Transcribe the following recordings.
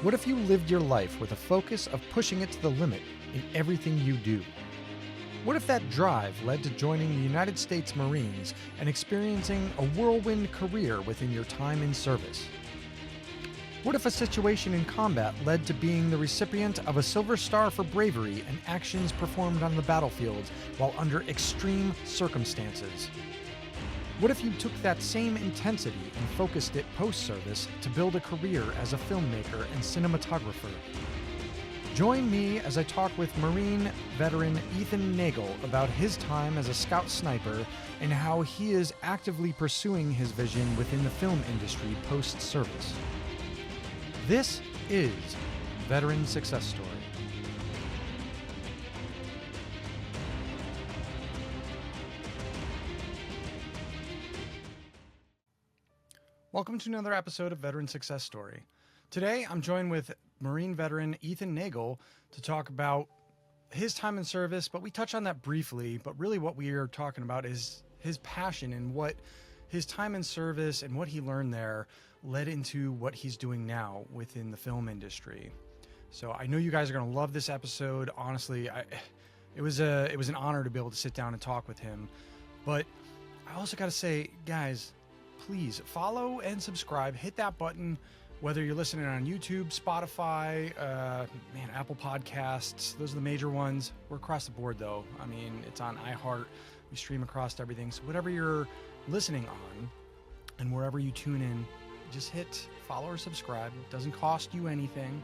What if you lived your life with a focus of pushing it to the limit in everything you do? What if that drive led to joining the United States Marines and experiencing a whirlwind career within your time in service? What if a situation in combat led to being the recipient of a Silver Star for bravery and actions performed on the battlefield while under extreme circumstances? What if you took that same intensity and focused it post-service to build a career as a filmmaker and cinematographer? Join me as I talk with Marine veteran Ethan Nagel about his time as a scout sniper and how he is actively pursuing his vision within the film industry post-service. This is Veteran Success Story. Welcome to another episode of Veteran Success Story. Today, I'm joined with Marine veteran Ethan Nagel to talk about his time in service, but we touch on that briefly, but really what we are talking about is his passion and what his time in service and what he learned there led into what he's doing now within the film industry. So I know you guys are going to love this episode. Honestly, it was an honor to be able to sit down and talk with him. But I also got to say, guys, please follow and subscribe. Hit that button, whether you're listening on YouTube, Spotify, Apple Podcasts. Those are the major ones. We're across the board, though. I mean, it's on iHeart. We stream across everything. So whatever you're listening on and wherever you tune in, just hit follow or subscribe. It doesn't cost you anything,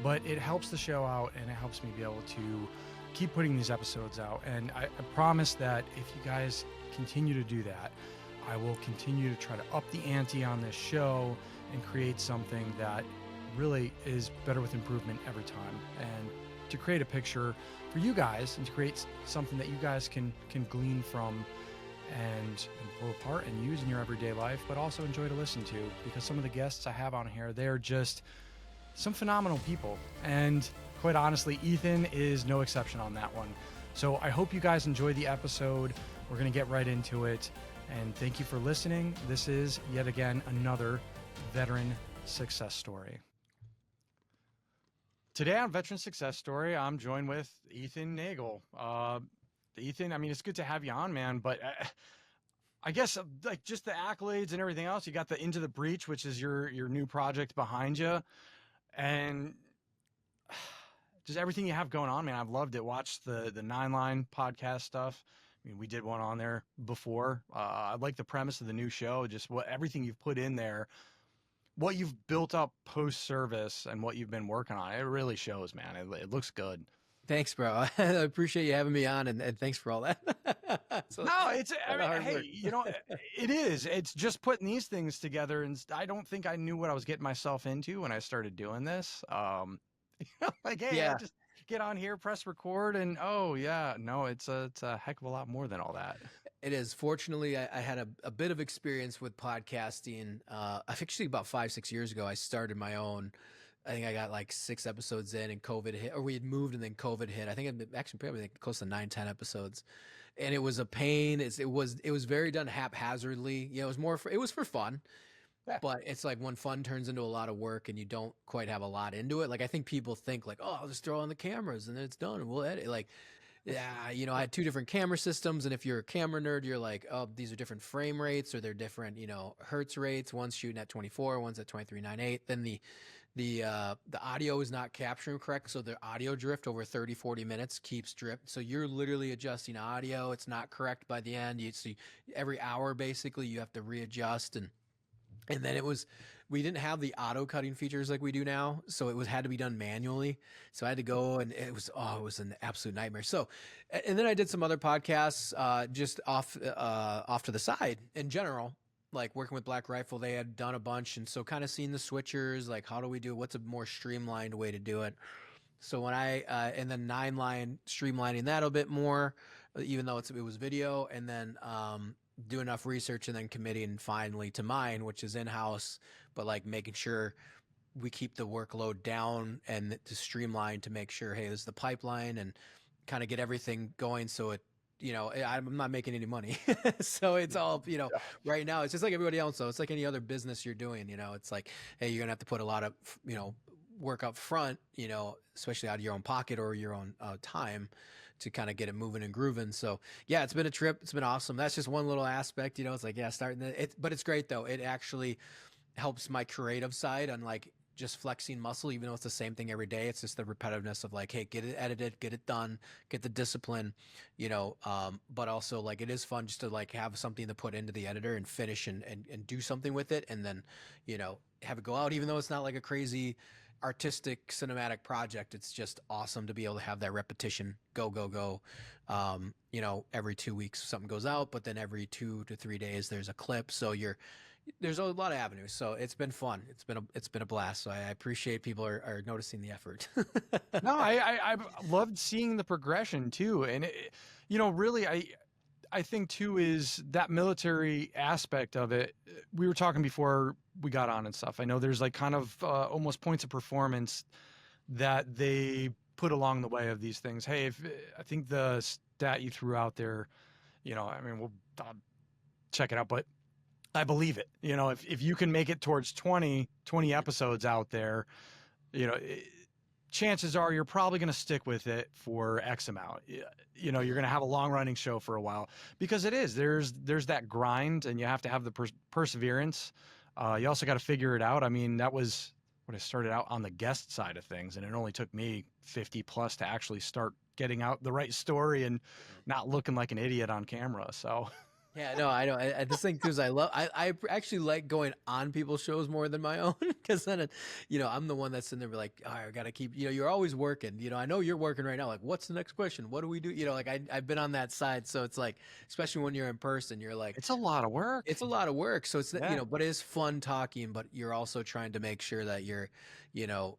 but it helps the show out and it helps me be able to keep putting these episodes out. And I promise that if you guys continue to do that, I will continue to try to up the ante on this show and create something that really is better with improvement every time, and to create a picture for you guys and to create something that you guys can glean from and pull apart and use in your everyday life, but also enjoy to listen to, because some of the guests I have on here, they're just some phenomenal people. And quite honestly, Ethan is no exception on that one. So I hope you guys enjoy the episode. We're going to get right into it. And thank you for listening. This is yet again another Veteran Success Story. Today on Veteran Success Story, I'm joined with Ethan Nagel. Ethan, I mean, it's good to have you on, man, but I guess like just the accolades and everything else, you got the Into the Breach, which is your new project behind you, and just everything you have going on, man. I've loved it. Watched the 9line podcast stuff. I mean, we did one on there before. I like the premise of the new show, just everything you've put in there, what you've built up post-service and what you've been working on. It really shows, man. It looks good. Thanks, bro. I appreciate you having me on, and thanks for all that. Hey, you know, it is. It's just putting these things together, and I don't think I knew what I was getting myself into when I started doing this. Like, hey, yeah. I just get on here, press record, and it's a heck of a lot more than all that. It is. Fortunately, I had a bit of experience with podcasting. Actually about 5-6 years ago, I started my own. I think I got like 6 episodes in and COVID hit, or we had moved and then COVID hit. I think I'd actually probably close to 9-10 episodes, and it was a pain. It was very done haphazardly. You know, it was for fun, yeah. But it's like when fun turns into a lot of work and you don't quite have a lot into it. Like I think people think like, oh, I'll just throw on the cameras and then it's done and we'll edit. Like, yeah, you know, I had 2 different camera systems, and if you're a camera nerd, you're like, oh, these are different frame rates or they're different, you know, hertz rates. One's shooting at 24, one's at 23.98. Then the audio is not capturing correct, so the audio drift over 30-40 minutes keeps dripped. So you're literally adjusting audio. It's not correct by the end. You see every hour basically you have to readjust, and then we didn't have the auto cutting features like we do now, so it had to be done manually. So I had to go, and it was an absolute nightmare. So, and then I did some other podcasts just off to the side in general. Like working with Black Rifle, they had done a bunch, and so kind of seeing the switchers, like how do we do it? What's a more streamlined way to do it? So when and then 9line, streamlining that a bit more, even though it was video, and then do enough research, and then committing finally to mine, which is in-house, but like making sure we keep the workload down and to streamline to make sure, hey, this is the pipeline, and kind of get everything going so it, you know, I'm not making any money. So it's all, you know, right now it's just like everybody else. So it's like any other business you're doing, you know, it's like, hey, you're going to have to put a lot of, you know, work up front, you know, especially out of your own pocket or your own time to kind of get it moving and grooving. So yeah, it's been a trip. It's been awesome. That's just one little aspect, you know, it's like, yeah, but it's great though. It actually helps my creative side on like just flexing muscle, even though it's the same thing every day. It's just the repetitiveness of like, hey, get it edited, get it done, get the discipline, you know. But also like it is fun just to like have something to put into the editor and finish and do something with it, and then, you know, have it go out, even though it's not like a crazy artistic cinematic project. It's just awesome to be able to have that repetition, go. You know, every 2 weeks something goes out, but then every 2 to 3 days there's a clip. So there's a lot of avenues. So it's been fun. It's been a blast. So I appreciate people are noticing the effort. No, I've loved seeing the progression too. And you know, really, I think too is that military aspect of it. We were talking before we got on and stuff. I know there's like kind of almost points of performance that they put along the way of these things. Hey, if I think the stat you threw out there, you know, I mean, I'll check it out, but I believe it. You know, if you can make it towards 20 episodes out there, you know, chances are you're probably going to stick with it for X amount. You know, you're going to have a long running show for a while, because there's that grind, and you have to have the perseverance. You also got to figure it out. I mean, that was when I started out on the guest side of things, and it only took me 50 plus to actually start getting out the right story and not looking like an idiot on camera. So Yeah, no, I know. I just think too is I actually like going on people's shows more than my own, because then, you know, I'm the one that's in there like, oh, I gotta keep, you know, you're always working. You know, I know you're working right now. Like, what's the next question? What do we do? You know, like I've been on that side, so it's like, especially when you're in person, you're like, it's a lot of work. it's a lot of work. So it's, Yeah. you know, but it is fun talking, but you're also trying to make sure that you're, you know,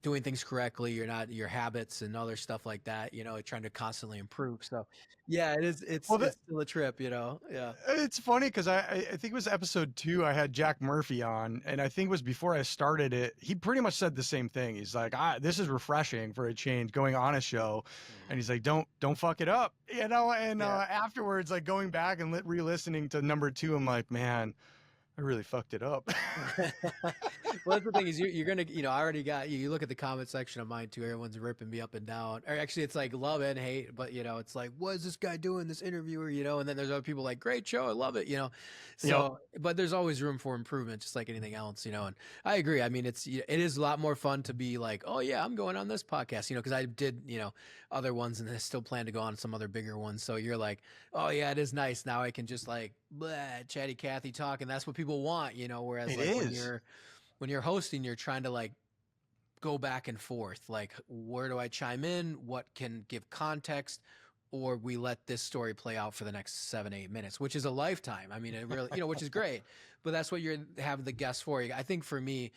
doing things correctly. You're not your habits and other stuff like that, you know, trying to constantly improve. So yeah, it is. It's still a trip, you know? Yeah. It's funny because I think it was episode 2. I had Jack Murphy on, and I think it was before I started it. He pretty much said the same thing. He's like, this is refreshing for a change going on a show. And he's like, don't fuck it up, you know? And afterwards, like going back and re-listening to number 2, I'm like, man, I really fucked it up. Well, that's the thing is you're going to, you know, I already got you look at the comment section of mine too. Everyone's ripping me up and down, or actually it's like love and hate, but you know, it's like, what is this guy doing, this interviewer, you know? And then there's other people like, great show, I love it, you know? So, but there's always room for improvement, just like anything else, you know? And I agree. I mean, it is a lot more fun to be like, oh yeah, I'm going on this podcast, you know, cause I did, you know, other ones, and I still plan to go on some other bigger ones. So you're like, oh yeah, it is nice. Now I can just like, blah, chatty Cathy talk. And that's what people want, you know? Whereas when you're hosting, you're trying to like go back and forth. Like, where do I chime in? What can give context? Or we let this story play out for the next 7-8 minutes, which is a lifetime. I mean, it really, you know, which is great, but that's what you're having the guests for. I think for me,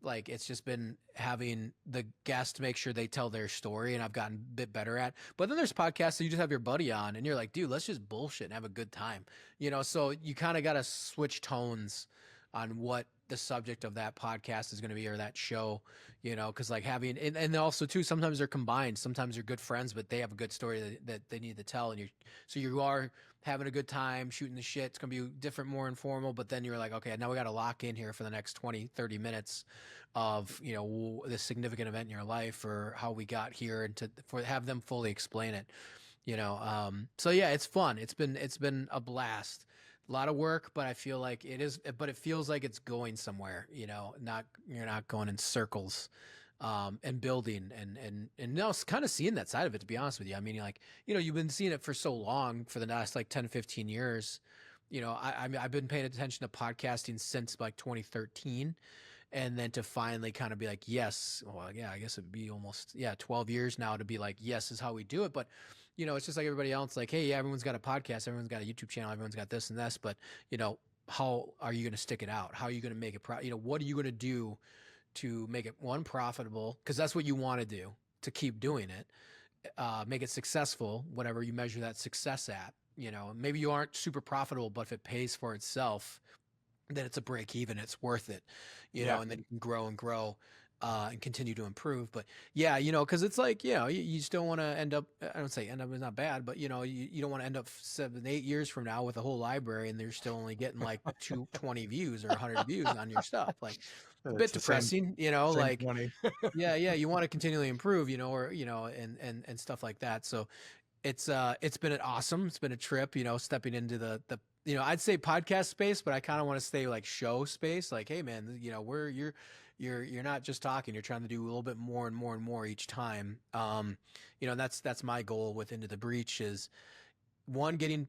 like, it's just been having the guest make sure they tell their story, and I've gotten a bit better at. But then there's podcasts that you just have your buddy on, and you're like, dude, let's just bullshit and have a good time, you know? So you kind of got to switch tones on what the subject of that podcast is going to be, or that show, you know, because like having, and also too, sometimes they're combined. Sometimes you're good friends, but they have a good story that they need to tell, and you are having a good time shooting the shit. It's going to be different, more informal, but then you're like, okay, now we got to lock in here for the next 20-30 minutes of, you know, this significant event in your life, or how we got here, and have them fully explain it, you know? So yeah, it's fun. It's been a blast. A lot of work, but I feel like but it feels like it's going somewhere, you know, you're not going in circles, and building and now kind of seeing that side of it, to be honest with you. I mean, like, you know, you've been seeing it for so long, for the last like 10-15 years, you know. I mean, I've been paying attention to podcasting since like 2013. And then to finally kind of be like, yes, well, yeah, I guess it'd be almost, 12 years now to be like, yes, is how we do it. But, you know, it's just like everybody else, like, hey, yeah, everyone's got a podcast, everyone's got a YouTube channel, everyone's got this and this, but, you know, how are you going to stick it out? How are you going to make it, you know, what are you going to do to make it, one, profitable? Because that's what you want to do, to keep doing it, make it successful, whatever you measure that success at, you know. Maybe you aren't super profitable, but if it pays for itself, then it's a break even, it's worth it, you know, and then you can grow and grow, and continue to improve. But yeah, you know, cause it's like, you know, you just don't want to end up, I don't say end up is not bad, but you know, you don't want to end up 7-8 years from now with a whole library and they're still only getting like 20 views or 100 views on your stuff. Like, a bit It's the same depressing, you know, same like, 20. yeah, you want to continually improve, you know, or, you know, and stuff like that. So it's been an awesome, it's been a trip, you know, stepping into the, you know, I'd say podcast space, but I kind of want to stay like show space. Like, hey man, you know, you're not just talking, you're trying to do a little bit more and more and more each time. You know, that's my goal with Into the Breach is one, getting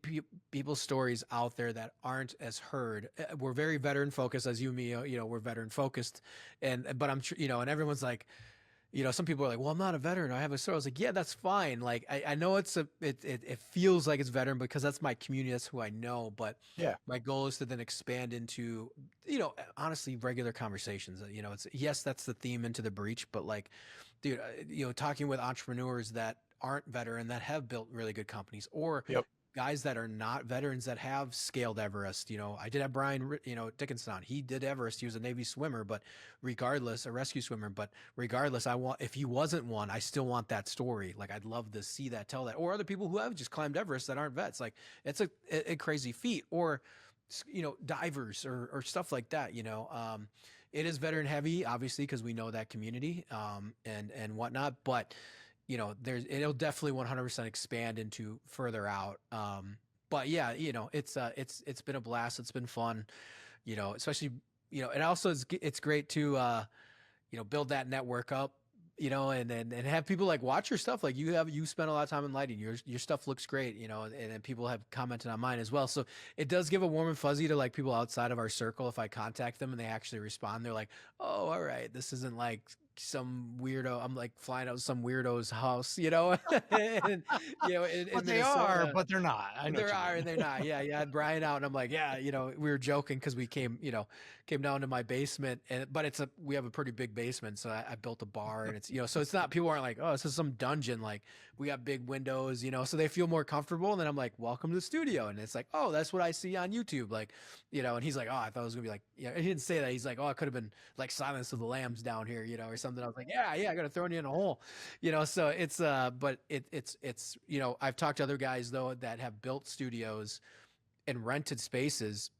people's stories out there that aren't as heard. We're very veteran focused, as me, you know, we're veteran focused, but I'm, you know, and everyone's like, you know, some people are like, well, I'm not a veteran, I have a story. I was like, yeah, that's fine. Like, I know it feels like it's veteran because that's my community, that's who I know. But Yeah. my goal is to then expand into, you know, honestly, regular conversations. You know, it's, yes, that's the theme Into the Breach, but like, dude, you know, talking with entrepreneurs that aren't veteran that have built really good companies, or Yep. guys that are not veterans that have scaled Everest. You know, I did have Brian, you know, Dickinson on. He did Everest. He was a Navy swimmer, but regardless, a rescue swimmer. But regardless, if he wasn't one, I still want that story. Like, I'd love to see that, tell that, or other people who have just climbed Everest that aren't vets. Like, it's a crazy feat, or, you know, divers or stuff like that. You know, it is veteran heavy, obviously, because we know that community, and whatnot, but you know, it'll definitely 100% expand into further out. But yeah, you know, it's been a blast. It's been fun, you know, especially, you know, and also it's great to, you know, build that network up, you know, and have people like watch your stuff. Like you spend a lot of time in lighting, your stuff looks great, you know, and people have commented on mine as well. So it does give a warm and fuzzy to like people outside of our circle. If I contact them and they actually respond, they're like, oh, all right, this isn't like some weirdo. I'm like flying out some weirdo's house, you know, and, you know, in But they are, Minnesota. but they're not. I know what There you are mean. and they're not. Yeah, yeah. I had Brian out, and I'm like, yeah, you know, we were joking because we came down to my basement, but we have a pretty big basement, so I built a bar, and it's, you know, so it's not, people aren't like, oh, this is some dungeon. Like, we got big windows, you know, so they feel more comfortable. And then I'm like, welcome to the studio, and it's like, oh, that's what I see on YouTube, like, you know. And he's like, oh, I thought it was gonna be like, yeah, he didn't say that. He's like, oh, it could have been like Silence of the Lambs down here, you know, or something. I was like, yeah, I gotta throw you in a hole, you know. So it's but it's you know, I've talked to other guys though that have built studios and rented spaces,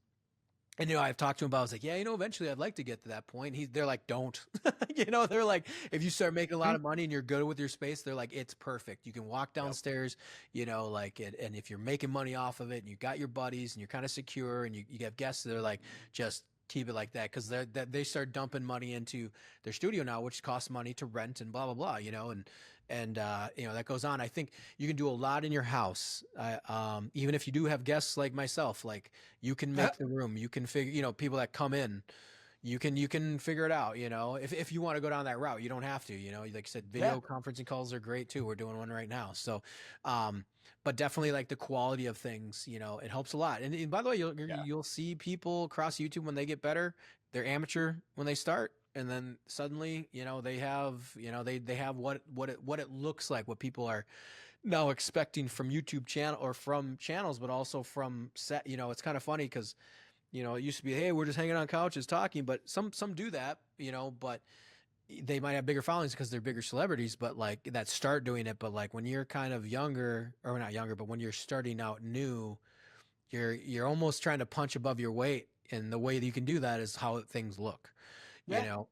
and, you know, I've talked to him about, I was like, yeah, you know, eventually I'd like to get to that point. They're like, don't, you know, they're like, if you start making a lot of money and you're good with your space, they're like, it's perfect. You can walk downstairs, you know, like it. And if you're making money off of it and you got your buddies and you're kind of secure and you have guests, they're like, just keep it like that. Cause they start dumping money into their studio now, which costs money to rent and blah, blah, blah, you know, and you know, that goes on. I think you can do a lot in your house. Even if you do have guests like myself, like, you can make the room, you can figure, you know, people that come in, you can figure it out, you know, if you want to go down that route. You don't have to, you know, like you said, video conferencing calls are great too. We're doing one right now. So, but definitely, like, the quality of things, you know, it helps a lot. And by the way, you'll see people across YouTube when they get better, they're amateur when they start. And then suddenly, you know, they have, you know, they have what it looks like, what people are now expecting from YouTube channel or from channels, but also from set. You know, it's kind of funny because, you know, it used to be, hey, we're just hanging on couches talking, but some do that, you know, but they might have bigger followings because they're bigger celebrities, but like, that start doing it. But like, when you're kind of younger, or not younger, but when you're starting out new, you're almost trying to punch above your weight. And the way that you can do that is how things look. You know,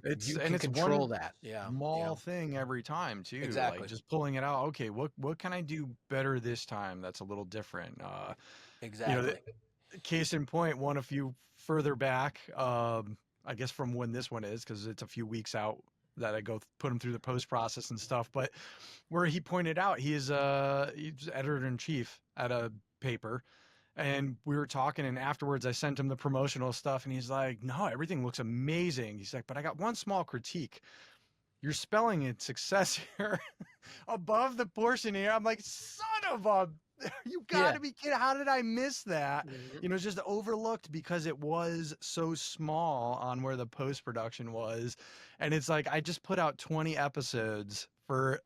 you can control one that. Yeah. small thing every time too. Exactly. Like, just pulling it out. Okay, what can I do better this time that's a little different? You know, Exactly. case in point, one a few further back, I guess from when this one is, because it's a few weeks out that I go put him through the post process and stuff, but where he pointed out he's editor-in-chief at a paper, and we were talking, and afterwards I sent him the promotional stuff, and he's like, no, everything looks amazing. He's like, but I got one small critique. You're spelling it success here above the portion here. I'm like, son of a, you gotta be kidding. How did I miss that? You know, just overlooked because it was so small on where the post-production was. And it's like, I just put out 20 episodes for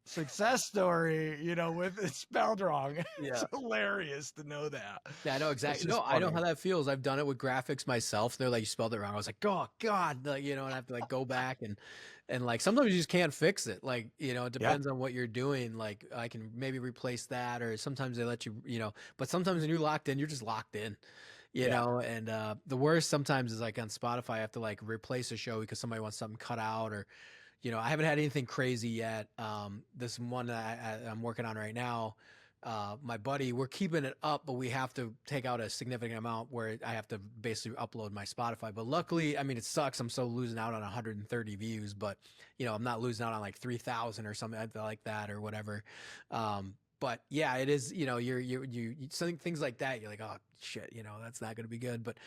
success story, you know, with it spelled wrong. It's hilarious to know that. Yeah, I know exactly. No, I know how that feels. I've done it with graphics myself. They're like, you spelled it wrong. I was like, oh God, like, you know, and I have to like go back and like, sometimes you just can't fix it. Like, you know, it depends on what you're doing. Like, I can maybe replace that, or sometimes they let you, you know, but sometimes when you're locked in, you're just locked in, you know, and the worst sometimes is like on Spotify, I have to like replace a show because somebody wants something cut out, or, you know, I haven't had anything crazy yet. This one that I'm working on right now, my buddy, we're keeping it up, but we have to take out a significant amount where I have to basically upload my Spotify. But luckily, I mean, it sucks. I'm so losing out on 130 views, but you know, I'm not losing out on like 3,000 or something like that or whatever. But yeah, it is, you know, you something, things like that. You're like, oh shit, you know, that's not going to be good. But,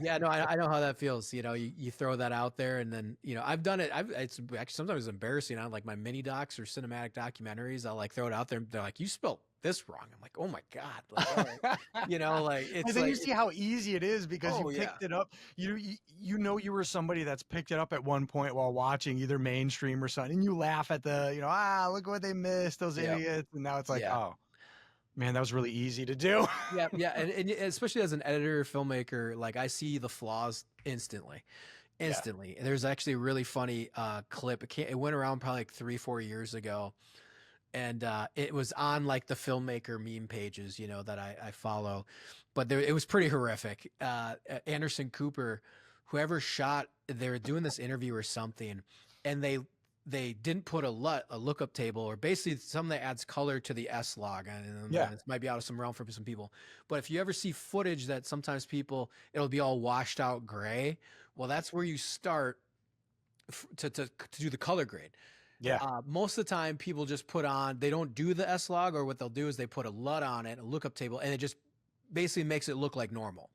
yeah, no, I know how that feels. You know, you throw that out there, and then, you know, I've done it. It's actually sometimes embarrassing. I like my mini docs or cinematic documentaries. I'll like throw it out there. And they're like, you spelled this wrong. I'm like, oh my God. Like, all right. You know, like it's and then like, you see how easy it is because oh you yeah, picked it up. You know you were somebody that's picked it up at one point while watching either mainstream or something, and you laugh at the, you know, look what they missed, those yeah, idiots, and now it's like, yeah. oh man, that was really easy to do. Yeah, yeah, and especially as an editor, filmmaker, like I see the flaws instantly. Yeah. Instantly. There's actually a really funny clip. It went around probably like 3-4 years ago, and it was on like the Filmmaker meme pages, you know, that I follow. But it was pretty horrific. Anderson Cooper, whoever shot, they were doing this interview or something, and they didn't put a lookup table, or basically something that adds color to the S log. And Yeah. this might be out of some realm for some people, but if you ever see footage that sometimes it'll be all washed out gray. Well, that's where you start to do the color grade. Yeah. Most of the time people just they don't do the S log, or what they'll do is they put a LUT on it, a lookup table, and it just basically makes it look like normal.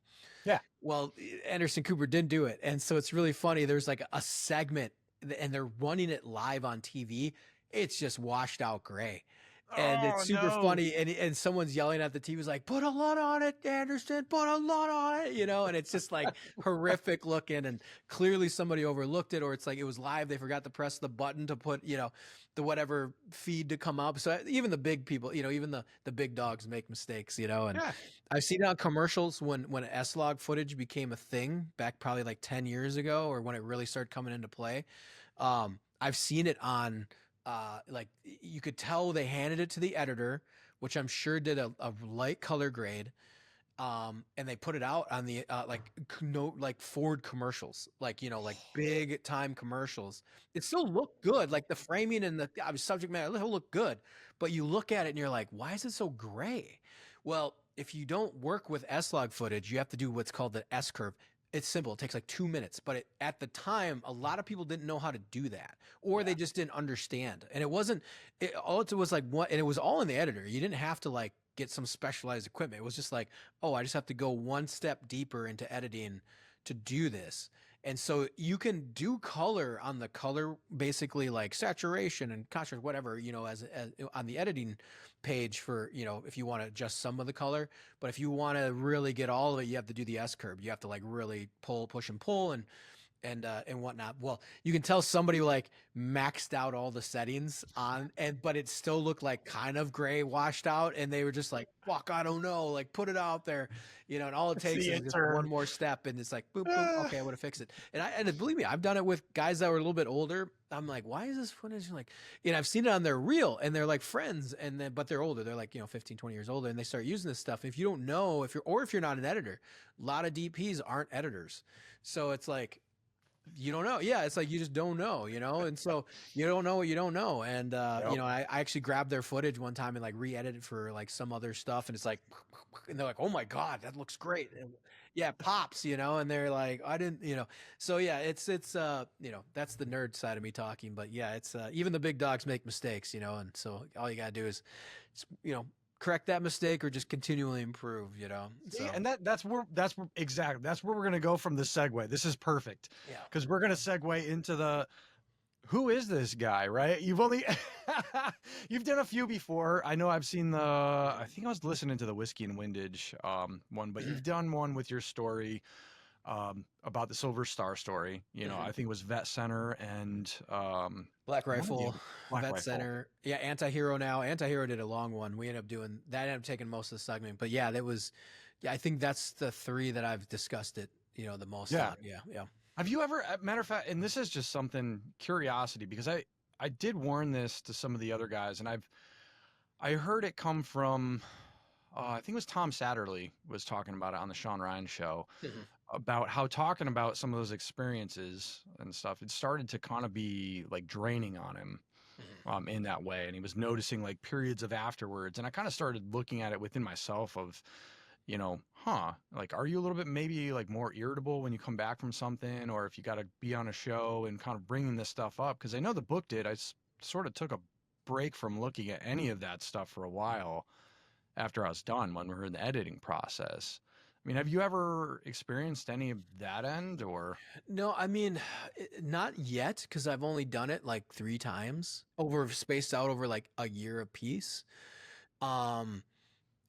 Yeah. Well, Anderson Cooper didn't do it. And so it's really funny. There's like a segment, and they're running it live on TV. It's just washed out gray. And it's super funny. And someone's yelling at the TV, like, put a LUT on it, Anderson, put a LUT on it, you know? And it's just like horrific looking, and clearly somebody overlooked it, or it's like it was live. They forgot to press the button to put, you know, the whatever feed to come up. So even the big people, you know, even the big dogs make mistakes, you know? And Yeah. I've seen it on commercials when S-log footage became a thing back probably like 10 years ago, or when it really started coming into play. I've seen it on, like you could tell they handed it to the editor, which I'm sure did a light color grade. And they put it out on the, like Ford commercials, like, you know, like big time commercials. It still looked good. Like the framing and the subject matter, it'll look good, but you look at it and you're like, why is it so gray? Well, if you don't work with S-log footage, you have to do what's called the S curve. It's simple. It takes like 2 minutes, but at the time, a lot of people didn't know how to do that, or they just didn't understand. And it was like what, and it was all in the editor. You didn't have to like get some specialized equipment. It was just like, oh, I just have to go one step deeper into editing to do this. And so you can do color on the color, basically like saturation and contrast, whatever, you know, as on the editing page for, you know, if you want to adjust some of the color. But if you want to really get all of it, you have to do the S curve. You have to like really push and pull and whatnot. Well, you can tell somebody like maxed out all the settings on, but it still looked like kind of gray, washed out, and they were just like, "Fuck, I don't know." Like, put it out there, you know. And all it takes is just one more step, and it's like, boop, boop. Okay, I would have fixed it. And believe me, I've done it with guys that were a little bit older. I'm like, why is this footage like? You know, I've seen it on their reel, and they're like friends, but they're older. They're like, you know, 15, 20 years older, and they start using this stuff. If you don't know, if you're not an editor, a lot of DPs aren't editors, so it's like, you don't know. Yeah, it's like you just don't know, you know? And so you don't know what you don't know. And, you know, I actually grabbed their footage one time and like re-edited for like some other stuff. And it's like, and they're like, oh my God, that looks great. And, yeah, it pops, you know? And they're like, I didn't, you know? So yeah, it's you know, that's the nerd side of me talking. But yeah, it's even the big dogs make mistakes, you know? And so all you got to do is, you know, correct that mistake or just continually improve, you know? So. And that's where we're going to go from the segue. This is perfect. Yeah. Because we're going to segue into who is this guy, right? You've done a few before. I know I've seen I think I was listening to the Whiskey and Windage one, but you've done one with your story about the Silver Star story. You know, I think it was Vet Center and Black Rifle, Black Vet Rifle. Center. Yeah, Antihero now. Antihero did a long one. We ended up taking most of the segment. But yeah, I think that's the three that I've discussed it, you know, the most. Yeah. Yeah. Have you ever, matter of fact, and this is just something curiosity, because I did warn this to some of the other guys, and I heard it come from, I think it was Tom Satterley was talking about it on the Sean Ryan show, Mhm. about how talking about some of those experiences and stuff, it started to kind of be like draining on him Mhm. in that way. And he was noticing like periods of afterwards. And I kind of started looking at it within myself of, like, are you a little bit maybe like more irritable when you come back from something, or if you got to be on a show and kind of bringing this stuff up? Because I know the book did. Sort of took a break from looking at any of that stuff for a while after I was done when we were in the editing process. I mean, have you ever experienced any of that end or? No, I mean, not yet, because I've only done it like 3 times over spaced out over like a year apiece. Um,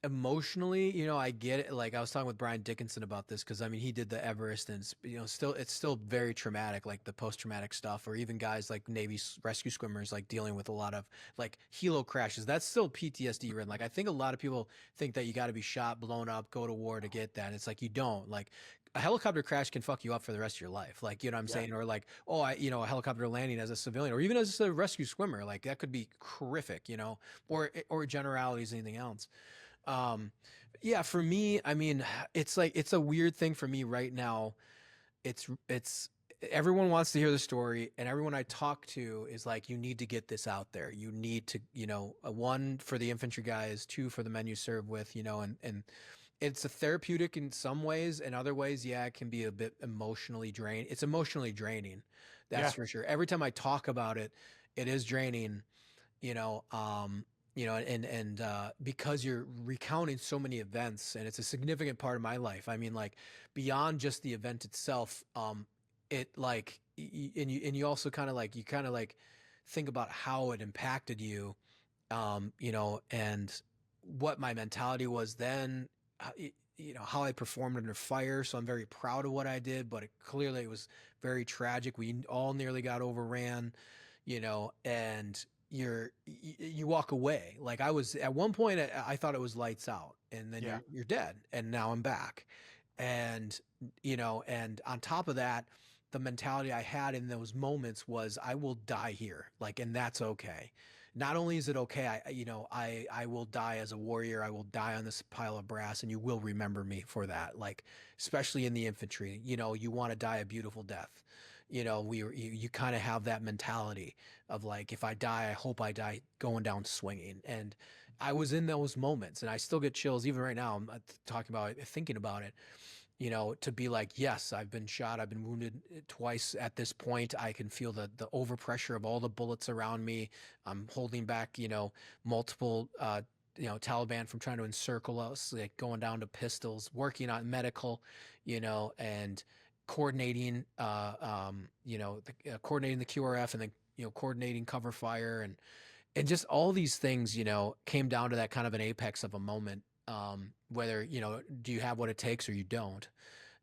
Emotionally, I get it. Like I was talking with Brian Dickinson about this because I mean he did the Everest and still it's still very traumatic, like the post-traumatic stuff, or even guys like Navy rescue swimmers like dealing with a lot of like helo crashes. That's still PTSD ridden. Like I think a lot of people think that you got to be shot, blown up, go to war to get that. It's like you don't. Like a helicopter crash can fuck you up for the rest of your life. Like, you know what I'm Yeah. saying? Or like, oh, a helicopter landing as a civilian or even as a rescue swimmer, like that could be horrific, or generalities, anything else. Um, yeah, for me, I mean, it's like it's a weird thing for me right now. It's everyone wants to hear the story, and everyone I talk to is like, you need to get this out there. You need to, one for the infantry guys, two for the men you serve with, and it's a therapeutic in some ways, and other ways, yeah, it can be a bit emotionally drain. It's emotionally draining, that's Yeah. for sure. Every time I talk about it, it is draining you know and because you're recounting so many events and it's a significant part of my life. I mean, like, beyond just the event itself, it like and you also kind of like think about how it impacted you, and what my mentality was then, how I performed under fire. So I'm very proud of what I did, but it was very tragic. We all nearly got overran, and you walk away. Like, I was at one point, I thought it was lights out, and then Yeah. you're dead, and now I'm back. And and on top of that, the mentality I had in those moments was, I will die here, like, and that's okay. Not only is it okay, I will die as a warrior. I will die on this pile of brass, and you will remember me for that. Like, especially in the infantry, you want to die a beautiful death. You kind of have that mentality of like, if I die, I hope I die going down swinging. And I was in those moments, and I still get chills even right now. I'm talking about it, thinking about it, to be like, yes, I've been shot, I've been wounded twice at this point. I can feel the overpressure of all the bullets around me. I'm holding back, multiple, Taliban from trying to encircle us, like going down to pistols, working on medical, and coordinating, coordinating the QRF, and then, coordinating cover fire, and just all these things, came down to that kind of an apex of a moment. Whether, do you have what it takes or you don't?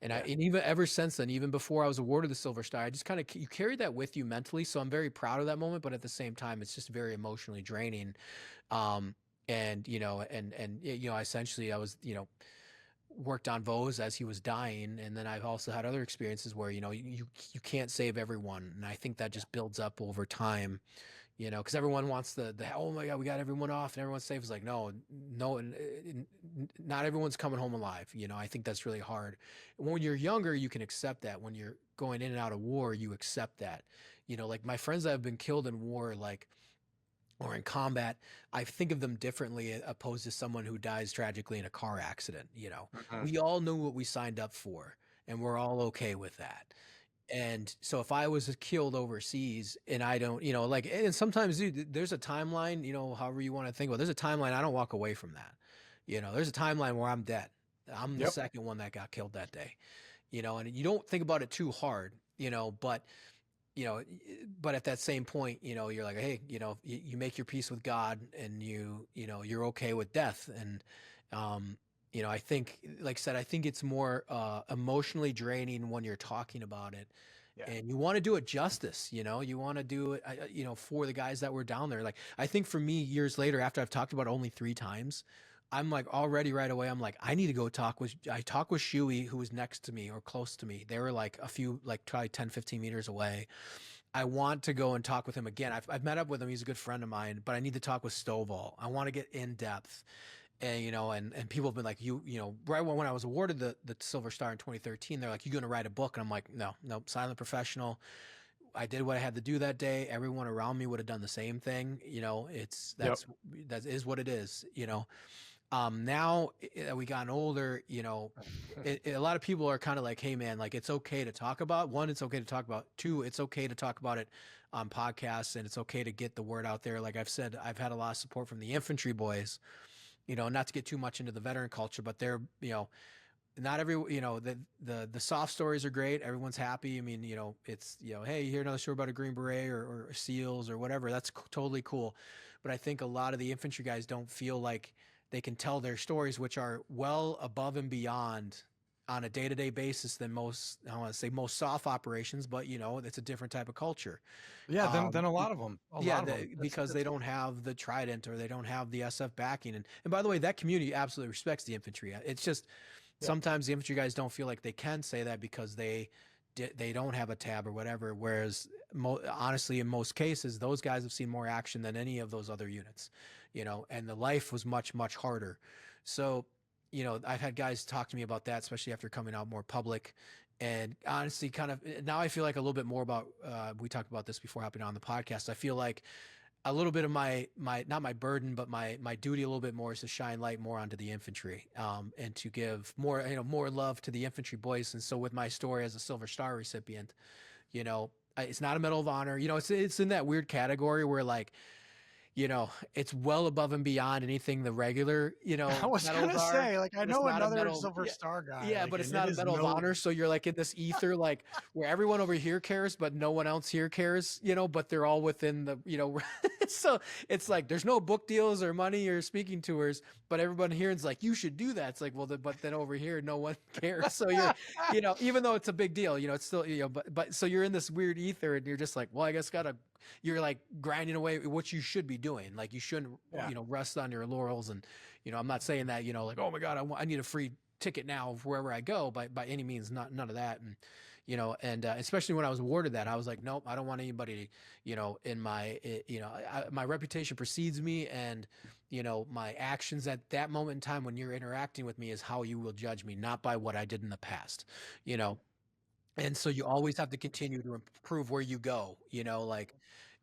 Yeah. And even ever since then, even before I was awarded the Silver Star, I just kind of, you carry that with you mentally. So I'm very proud of that moment, but at the same time, it's just very emotionally draining. And, essentially I was, worked on Vose as he was dying. And then I've also had other experiences where, you can't save everyone. And I think that just builds up over time, because everyone wants the, oh my God, we got everyone off and everyone's safe. It's like, no, not everyone's coming home alive. I think that's really hard. When you're younger, you can accept that. When you're going in and out of war, you accept that. Like my friends that have been killed in war, like, or in combat, I think of them differently opposed to someone who dies tragically in a car accident. Mhm. We all knew what we signed up for, and we're all okay with that. And so if I was killed overseas and I don't, like, and sometimes, dude, there's a timeline, however you want to think about it, there's a timeline. I don't walk away from that. There's a timeline where I'm dead. I'm the Yep. second one that got killed that day, and you don't think about it too hard, you know, but at that same point, you're like, hey, you make your peace with God, and you're okay with death. And, I think, like I said, I think it's more emotionally draining when you're talking about it, Yeah. and you want to do it justice. You want to do it, for the guys that were down there. Like, I think for me, years later, after I've talked about it only 3 times, I'm like, already right away, I'm like, I need to go I talk with Shuey, who was next to me or close to me. They were like a few, like probably 10, 15 meters away. I want to go and talk with him again. I've met up with him. He's a good friend of mine, but I need to talk with Stovall. I want to get in depth. And, and people have been like, right when I was awarded the Silver Star in 2013, they're like, you going to write a book? And I'm like, no, silent professional. I did what I had to do that day. Everyone around me would have done the same thing. That is what it is, now that we gotten older, a lot of people are kind of like, hey man, like it's okay to talk about. One, it's okay to talk about. Two, it's okay to talk about it on podcasts, and it's okay to get the word out there. Like I've said, I've had a lot of support from the infantry boys, not to get too much into the veteran culture, but they're, not every, the soft stories are great. Everyone's happy. I mean, it's, hey, you hear another story about a Green Beret or SEALs or whatever. That's totally cool. But I think a lot of the infantry guys don't feel like they can tell their stories, which are well above and beyond on a day-to-day basis than most, I don't want to say most soft operations, but it's a different type of culture. Yeah, than a lot of them. Because they don't have the Trident or they don't have the SF backing. And by the way, that community absolutely respects the infantry. It's just sometimes the infantry guys don't feel like they can say that because they don't have a tab or whatever. Whereas honestly, in most cases, those guys have seen more action than any of those other units, and the life was much, much harder. So, I've had guys talk to me about that, especially after coming out more public. And honestly, kind of now I feel like a little bit more about, we talked about this before hopping on the podcast. I feel like a little bit of my not my burden, but my duty a little bit more is to shine light more onto the infantry, and to give more, more love to the infantry boys. And so with my story as a Silver Star recipient, it's not a Medal of Honor, it's in that weird category where like, it's well above and beyond anything the regular, I was gonna say, like, I know another Silver Star guy. Yeah, like, but it's not a Medal of Honor. So you're like in this ether, like where everyone over here cares, but no one else here cares, but they're all within the, so it's like there's no book deals or money or speaking tours, but everyone here is like, you should do that. It's like, well, but then over here, no one cares. So you're, even though it's a big deal, it's still, but so you're in this weird ether and you're just like, well, I guess you're like grinding away what you should be doing. Like you shouldn't, rest on your laurels. And, I'm not saying that, like, oh my God, I need a free ticket now wherever I go by any means, none of that. And, especially when I was awarded that, I was like, nope, I don't want anybody, in my, my reputation precedes me. And, my actions at that moment in time when you're interacting with me is how you will judge me, not by what I did in the past, And so you always have to continue to improve where you go, like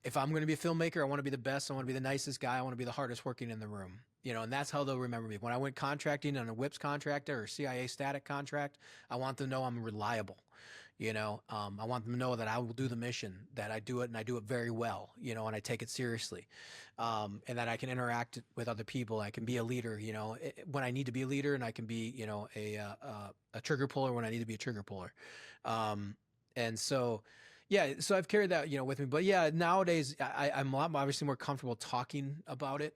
if I'm going to be a filmmaker, I want to be the best. I want to be the nicest guy. I want to be the hardest working in the room, and that's how they'll remember me. When I went contracting on a WIPS contractor or CIA static contract, I want them to know I'm reliable. I want them to know that I will do the mission, that I do it and I do it very well, and I take it seriously. And that I can interact with other people. I can be a leader, when I need to be a leader, and I can be, a trigger puller when I need to be a trigger puller. And so, so I've carried that, with me, but nowadays I'm a lot obviously more comfortable talking about it.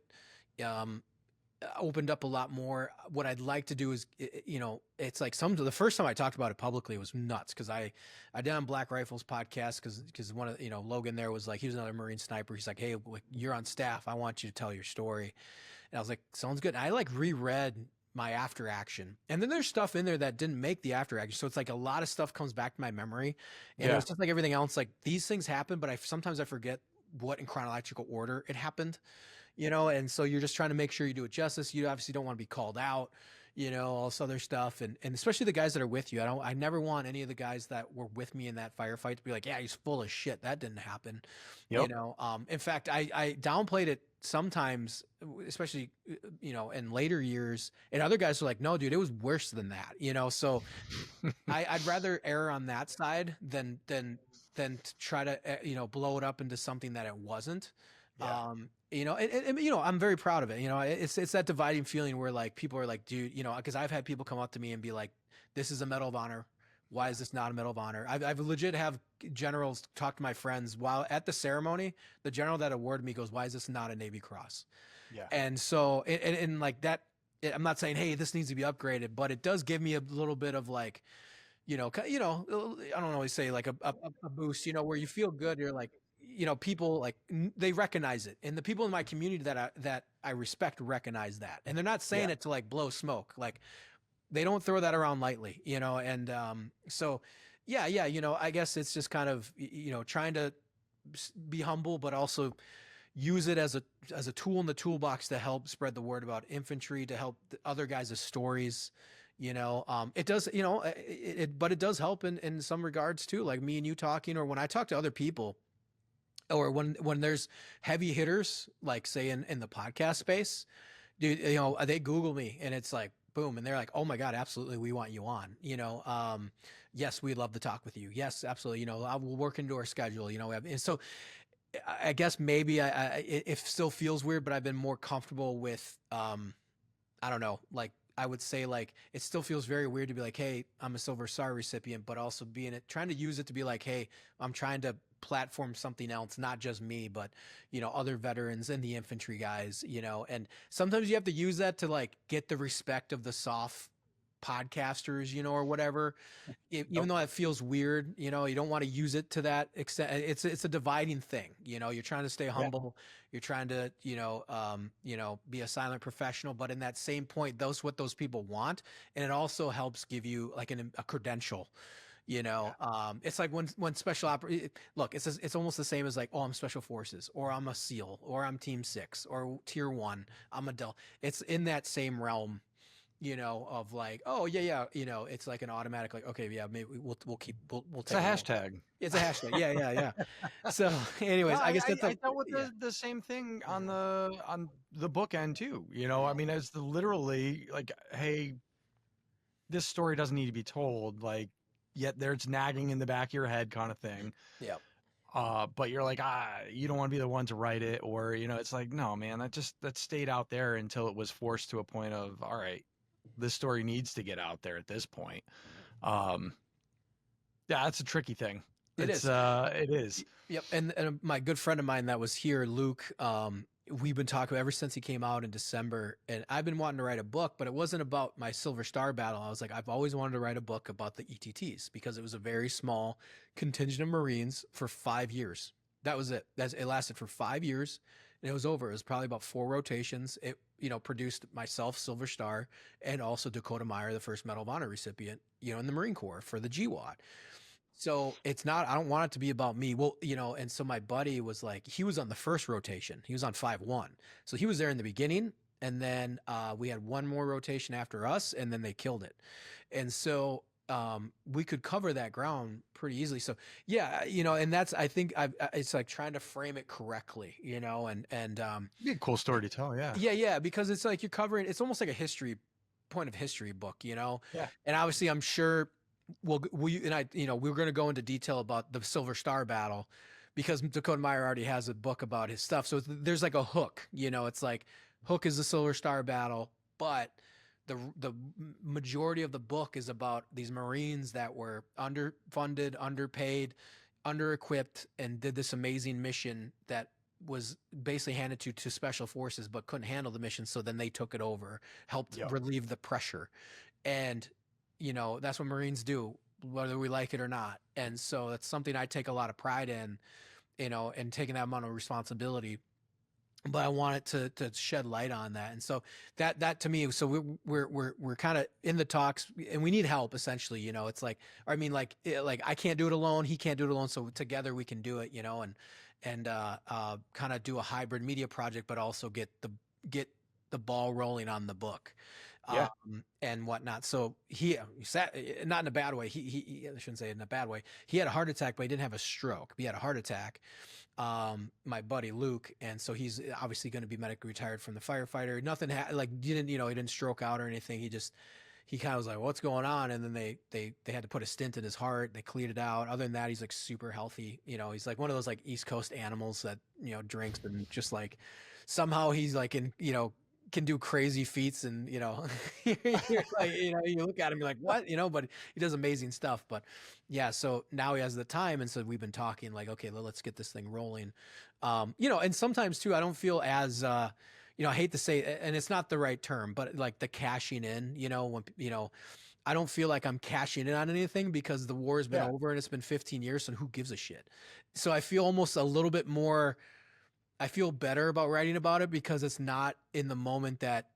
Opened up a lot more. What I'd like to do is, it's like the first time I talked about it publicly was nuts. Cause I did on Black Rifles podcast. Cause one of, Logan there was like, he was another Marine sniper. He's like, hey, you're on staff. I want you to tell your story. And I was like, sounds good. And I like reread my after action. And then there's stuff in there that didn't make the after action. So it's like a lot of stuff comes back to my memory. And it was just like everything else. Like these things happen, but sometimes I forget what in chronological order it happened, and so you're just trying to make sure you do it justice. You obviously don't want to be called out, all this other stuff. And especially the guys that are with you. I never want any of the guys that were with me in that firefight to be like, yeah, he's full of shit. That didn't happen. In fact, I downplayed it sometimes, especially, in later years, and other guys are like, no, dude, it was worse than that, so I'd rather err on that side than to try to, blow it up into something that it wasn't. I'm very proud of it. It's that dividing feeling where like people are like, dude, because I've had people come up to me and be like, this is a Medal of Honor. Why is this not a Medal of Honor? I've legit have generals talk to my friends while at the ceremony. The general that awarded me goes, why is this not a Navy Cross? Yeah. And so, and like that, I'm not saying, hey, this needs to be upgraded, but it does give me a little bit of like, I don't always say like a boost, where you feel good. You're like, people like they recognize it, and the people in my community that I respect recognize that, and they're not saying it to like blow smoke. Like they don't throw that around lightly, and so I guess it's just kind of, trying to be humble, but also, use it as a tool in the toolbox to help spread the word about infantry, to help the other guys' stories. It does, but it does help in some regards too, like me and you talking, or when I talk to other people, or when there's heavy hitters, like say in the podcast space, dude, they Google me and it's like, boom. And they're like, oh my God, absolutely. We want you on, yes, we'd love to talk with you. Yes, absolutely. I will work into our schedule, and so I guess maybe it still feels weird, but I've been more comfortable with, I don't know, like I would say, like, it still feels very weird to be like, hey, I'm a Silver Star recipient, but also trying to use it to be like, hey, I'm trying to platform something else, not just me, but, other veterans and the infantry guys, and sometimes you have to use that to like get the respect of the soft podcasters, or whatever, even though it feels weird, you don't want to use it to that extent. It's a dividing thing, you're trying to stay humble. You're trying to, be a silent professional, but in that same point, what those people want. And it also helps give you like a credential, it's like when look, it's almost the same as like, oh, I'm special forces, or I'm a SEAL, or I'm team 6, or tier 1, I'm a Del. It's in that same realm, of like, oh yeah, it's like an automatic, like, okay, yeah, maybe we'll take it's a hashtag. It's a hashtag. Yeah. So anyways, No, I guess that's I dealt with the same thing on the book end too. I mean, as literally like, hey, this story doesn't need to be told, like, yet there's nagging in the back of your head kind of thing. Yeah. But you're like, you don't want to be the one to write it, or it's like, no, man, that stayed out there until it was forced to a point of, all right, this story needs to get out there at this point. Yeah, that's a tricky thing. It is. Yep. And my good friend of mine that was here, Luke, we've been talking ever since he came out in December, and I've been wanting to write a book, but it wasn't about my Silver Star battle. I was like, I've always wanted to write a book about the ETTs, because it was a very small contingent of Marines for 5 years. That was it. It lasted for 5 years, and it was over. It was probably about 4 rotations. It, produced myself, Silver Star, and also Dakota Meyer, the first Medal of Honor recipient, in the Marine Corps for the GWAT. So it's not, I don't want it to be about me. Well, and so my buddy was like, he was on the first rotation. He was on 5-1. So he was there in the beginning, and then we had one more rotation after us, and then they killed it. And so we could cover that ground pretty easily. So yeah, and that's, I think it's like trying to frame it correctly, and be a cool story to tell. Yeah. Yeah. Because it's like you're covering, it's almost like a point of history book, Yeah. And obviously I'm sure we're going to go into detail about the Silver Star battle, because Dakota Meyer already has a book about his stuff. So there's like a hook, it's like hook is the Silver Star battle, but the majority of the book is about these Marines that were underfunded, underpaid, under-equipped, and did this amazing mission that was basically handed to special forces, but couldn't handle the mission. So then they took it over, helped relieve the pressure. And, that's what Marines do, whether we like it or not. And so that's something I take a lot of pride in, and taking that amount of responsibility. But I want it to shed light on that. And so that to me, so we're kind of in the talks, and we need help essentially, it's like, I mean, like I can't do it alone. He can't do it alone. So together we can do it, and kind of do a hybrid media project, but also get the ball rolling on the book. And whatnot. So he sat, not in a bad way. He I shouldn't say it in a bad way. He had a heart attack, but he didn't have a stroke. He had a heart attack. My buddy Luke, and so he's obviously going to be medically retired from the firefighter. Nothing he didn't stroke out or anything. He kind of was like, what's going on? And then they had to put a stent in his heart. They cleared it out. Other than that, he's like super healthy. He's like one of those like East Coast animals that drinks, and just like somehow he's like in can do crazy feats, and you're like, you look at him, you're like, what, but he does amazing stuff. But yeah, so now he has the time, and so we've been talking like, okay, let's get this thing rolling. And sometimes too, I don't feel as I hate to say, and it's not the right term, but like the cashing in, when I don't feel like I'm cashing in on anything, because the war has been over and it's been 15 years, so who gives a shit? So I feel almost a little bit more, I feel better about writing about it, because it's not in the moment that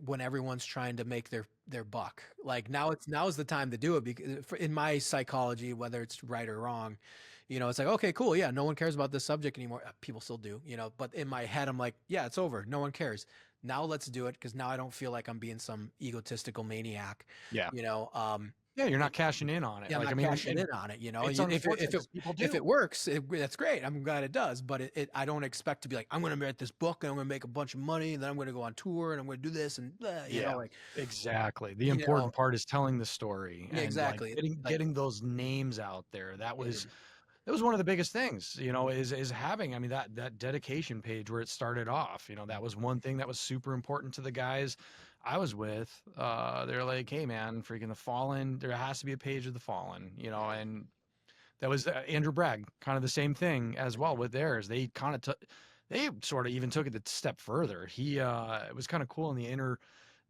when everyone's trying to make their buck. Like now is the time to do it, because in my psychology, whether it's right or wrong, It's like, okay, cool. Yeah. No one cares about this subject anymore. People still do, but in my head, I'm like, yeah, it's over. No one cares. Now let's do it. Cause now I don't feel like I'm being some egotistical maniac, Yeah. you know, um, Yeah, you're not it, cashing in on it. yeah, I'm Like, I not mean, cashing and in on it. it's unfortunate because people If it do. works, that's great. I'm glad it does. But I don't expect to be like, I'm going to write this book and I'm going to make a bunch of money and then I'm going to go on tour and I'm going to do this and Yeah, like, exactly. The you know, important part is telling the story yeah, and like exactly. Like, getting those names out there. dude, That was one of the biggest things, is having, I mean, that dedication page where it started off, that was one thing that was super important to the guys I was with. They're like, hey man, freaking the Fallen, there has to be a page of the Fallen, and that was Andrew Bragg, kind of the same thing as well with theirs. They kind of took, they sort of even took it a step further. It was kind of cool in the inner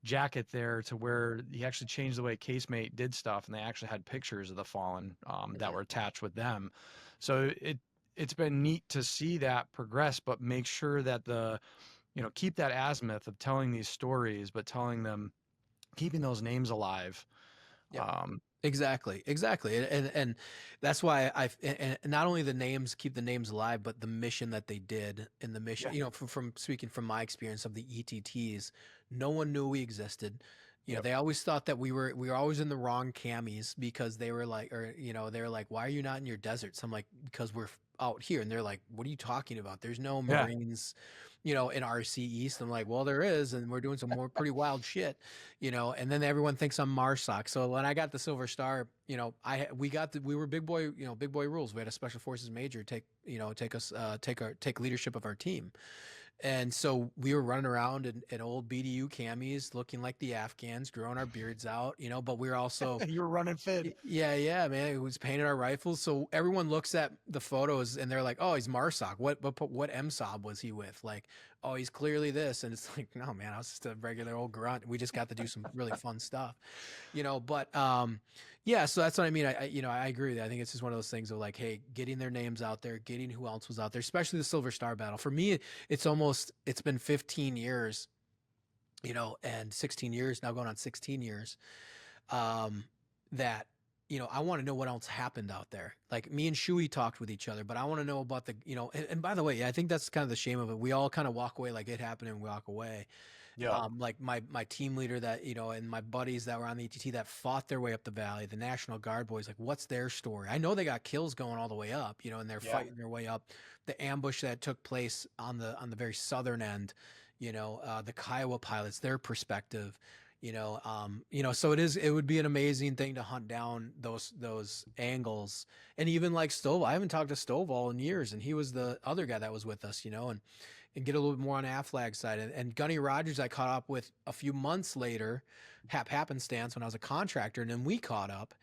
jacket there to where he actually changed the way Casemate did stuff, and they actually had pictures of the Fallen that were attached with them. So it's been neat to see that progress, but make sure that keep that azimuth of telling these stories, but telling them, keeping those names alive. yep. Um, Exactly, exactly, and that's why and not only the names keep the names alive, but the mission that they did and the mission. yeah, From speaking from my experience of the ETTs, no one knew we existed. yep. They always thought that we were always in the wrong camis because they were like, or they were like, why are you not in your deserts? I'm like, because we're out here, and they're like, what are you talking about? There's no Yeah. Marines, in RC East. I'm like, well, there is, and we're doing some more pretty wild shit, and then everyone thinks I'm MARSOC. So when I got the Silver Star, we were big boy, big boy rules. We had a special forces major take leadership of our team. And so we were running around in old BDU camis, looking like the Afghans, growing our beards out, but we were also, You were running fit. yeah, man. It was painted our rifles. So everyone looks at the photos and they're like, "Oh, he's MARSOC. What MSOB was he with?" Like, "Oh, he's clearly this." And it's like, "No, man. I was just a regular old grunt. We just got to do some really fun stuff, But yeah. So that's what I mean. I agree with that. I think it's just one of those things of like, hey, getting their names out there, getting who else was out there, especially the Silver Star battle. For me, it's been 15 years, and 16 years now, going on 16 years. That I want to know what else happened out there. Like me and Shui talked with each other, but I want to know about the and by the way, I think that's kind of the shame of it. We all kind of walk away like it happened and we walk away. Yeah. Like my team leader that and my buddies that were on the ETT that fought their way up the valley, the National Guard boys, like what's their story? I know they got kills going all the way up, and they're fighting their way up. The ambush that took place on the very southern end, the Kiowa pilots, their perspective, so it would be an amazing thing to hunt down those angles. And even like Stovall, I haven't talked to Stovall in years, and he was the other guy that was with us, and get a little bit more on Aflag's side. And Gunny Rogers, I caught up with a few months later, happenstance when I was a contractor, and then we caught up.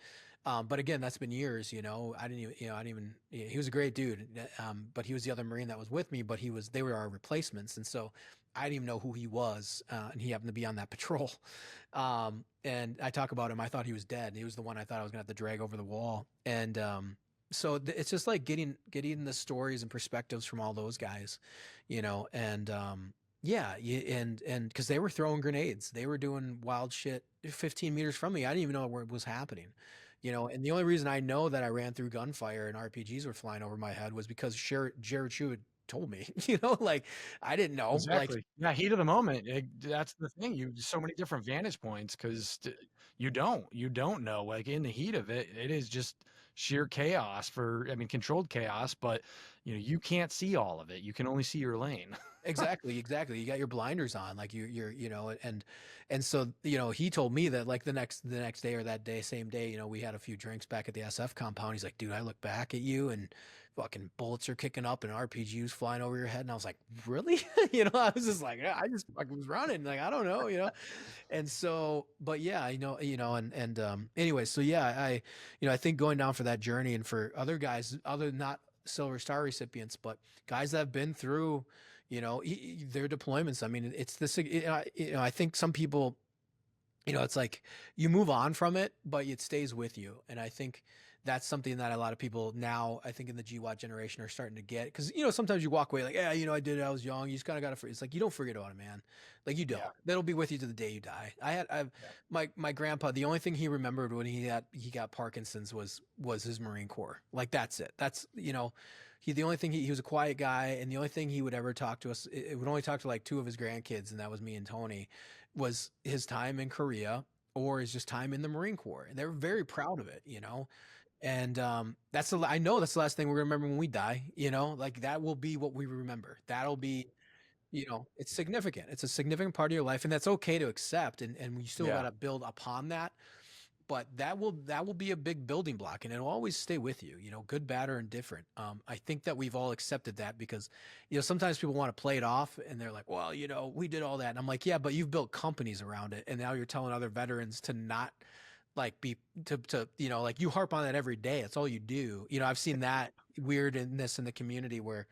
But again, that's been years, I didn't even, he was a great dude. But he was the other Marine that was with me, but they were our replacements. And so I didn't even know who he was. And he happened to be on that patrol. And I talk about him. I thought he was dead. He was the one I thought I was gonna have to drag over the wall. And, so it's just like getting the stories and perspectives from all those guys, and, yeah, and because they were throwing grenades, they were doing wild shit 15 meters from me. I didn't even know where it was happening, and the only reason I know that I ran through gunfire and RPGs were flying over my head was because Jared Chu had told me, like I didn't know. Like, Exactly. Yeah, heat of the moment. That's the thing. You so many different vantage points because you don't know. Like in the heat of it, it is just sheer chaos controlled chaos, but you can't see all of it. You can only see your lane. exactly. You got your blinders on, like you're, and so, he told me that like the next day or that day, same day, we had a few drinks back at the SF compound. He's like, dude, I look back at you and fucking bullets are kicking up and RPGs flying over your head. And I was like, really? I was just like, yeah, I just fucking was running. Like, I don't know, And so, but yeah, anyway, so yeah, I think going down for that journey and for other guys, other not Silver Star recipients, but guys that have been through, their deployments. I mean, it's this, I think some people, it's like you move on from it, but it stays with you. And I think that's something that a lot of people now, I think in the GWAT generation, are starting to get. Because, sometimes you walk away like, yeah, I did it, I was young. You just kind of got to, it's like, you don't forget about it, man. Like, you don't. Yeah. That'll be with you to the day you die. My grandpa, the only thing he remembered when he got Parkinson's was his Marine Corps. Like, that's it. That's, the only thing he was a quiet guy, and the only thing he would ever talk to us, it would only talk to like two of his grandkids, and that was me and Tony, was his time in Korea or his just time in the Marine Corps. And they were very proud of it, And I know that's the last thing we're gonna remember when we die, like that will be what we remember. That'll be, it's significant. It's a significant part of your life, and that's okay to accept. And we still Yeah. gotta build upon that. But that will be a big building block, and it'll always stay with you, good, bad, or indifferent. I think that we've all accepted that because, sometimes people want to play it off and they're like, well, we did all that. And I'm like, yeah, but you've built companies around it. And now you're telling other veterans to not like like you harp on that every day. It's all you do. I've seen that weirdness in the community where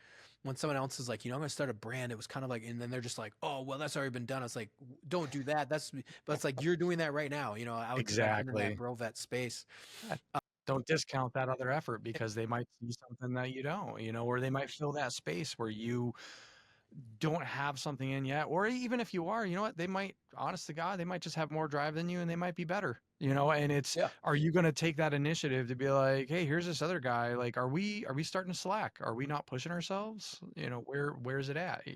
when someone else is like, I'm going to start a brand, it was kind of like, and then they're just like, oh, well, that's already been done. It's like, don't do that. But it's like, you're doing that right now. I would in that Brovet space. Don't discount that other effort because they might see something that you don't, or they might fill that space where you don't have something in yet. Or even if you are, you know what, they might, honest to God, they might just have more drive than you and they might be better, and it's, are you going to take that initiative to be like, hey, here's this other guy. Like, are we starting to slack? Are we not pushing ourselves? Where's it at?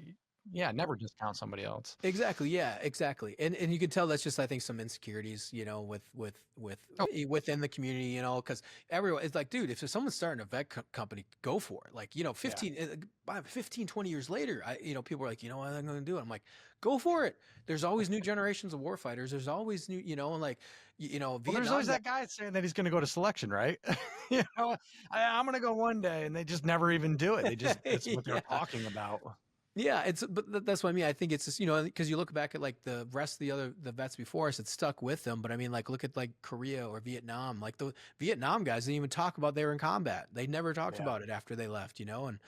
Yeah. Never discount somebody else. Exactly. Yeah, exactly. And you can tell that's just, I think, some insecurities, within the community, because everyone is like, dude, if someone's starting a vet company, go for it. Like, 15, 20 years later, people are like, what am I going to do? And I'm like, go for it. There's always new generations of warfighters. There's always new, and like, well, there's always that guy saying that he's going to go to selection, right? I'm going to go one day, and they just never even do it. It's what they're talking about. Yeah, but that's what I mean. I think it's just, because you look back at like the rest of the vets before us, it stuck with them. But I mean, like, look at like Korea or Vietnam. Like the Vietnam guys didn't even talk about they were in combat. They never talked about it after they left, and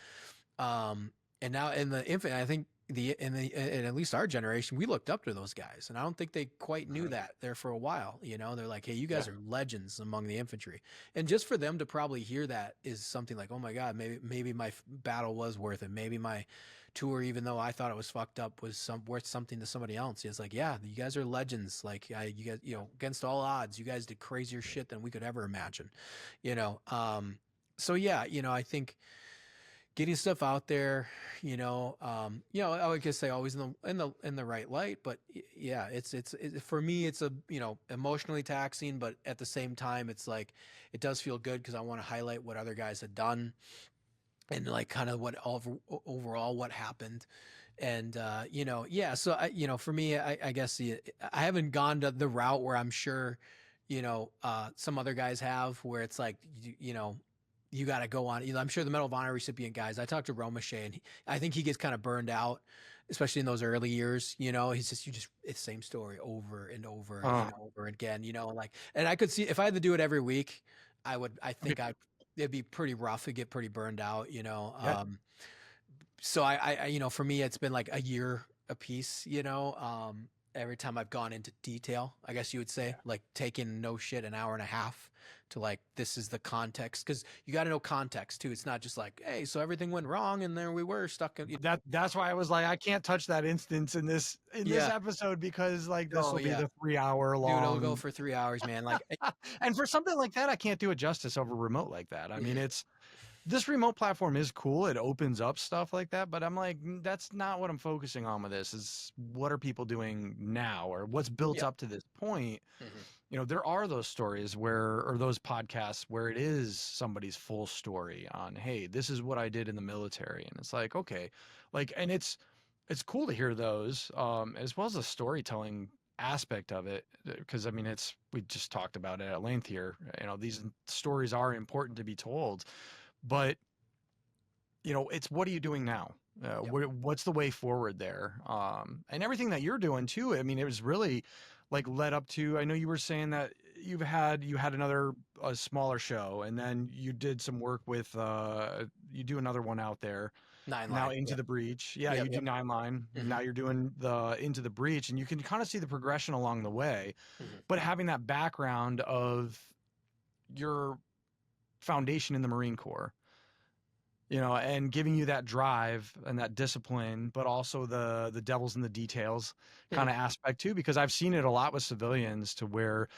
now in the infant, I think in at least our generation, we looked up to those guys, and I don't think they quite knew that there for a while. They're like, hey, you guys are legends among the infantry, and just for them to probably hear that is something like, oh my God, maybe my battle was worth it. Maybe my tour, even though I thought it was fucked up, was worth something to somebody else. It's like, yeah, you guys are legends. Like, you guys, against all odds, you guys did crazier shit than we could ever imagine. So yeah, I think getting stuff out there, I would just say always in the right light, but yeah, it's for me, it's a, emotionally taxing, but at the same time, it's like, it does feel good because I want to highlight what other guys had done and like kind of what overall what happened. And, so for me, I guess I haven't gone to the route where I'm sure, some other guys have, where it's like, you got to go on. I'm sure the Medal of Honor recipient guys, I talked to Romache, and I think he gets kind of burned out, especially in those early years. He's just, it's the same story over and over and over again, like, and I could see if I had to do it every week, it'd be pretty rough. It'd get pretty burned out, so I for me, it's been like a year a piece, every time I've gone into detail, I guess you would say, like taking no shit an hour and a half to like, this is the context. Cause you got to know context too. It's not just like, hey, so everything went wrong and there we were stuck in that's why I was like, I can't touch that instance in this episode because like this will be the 3 hour long. Dude, it'll go for 3 hours, man. Like, and for something like that, I can't do it justice over remote like that. I mean, this remote platform is cool. It opens up stuff like that, but I'm like, that's not what I'm focusing on with this. Is what are people doing now, or what's built up to this point? Mm-hmm. There are those stories or those podcasts where it is somebody's full story on, hey, this is what I did in the military. And it's like, okay, like, and it's cool to hear those, as well as the storytelling aspect of it. Cause I mean, we just talked about it at length here. These stories are important to be told. But, it's what are you doing now? What's the way forward there? And everything that you're doing too. I mean, it was really like led up to, I know you were saying that you had a smaller show, and then you did some work with, you do another one out there. Now Into the Breach. Yeah, you do 9 Line. Mm-hmm. Now you're doing the Into the Breach, and you can kind of see the progression along the way. Mm-hmm. But having that background of your foundation in the Marine Corps, and giving you that drive and that discipline, but also the devil's in the details kind of aspect too, because I've seen it a lot with civilians to where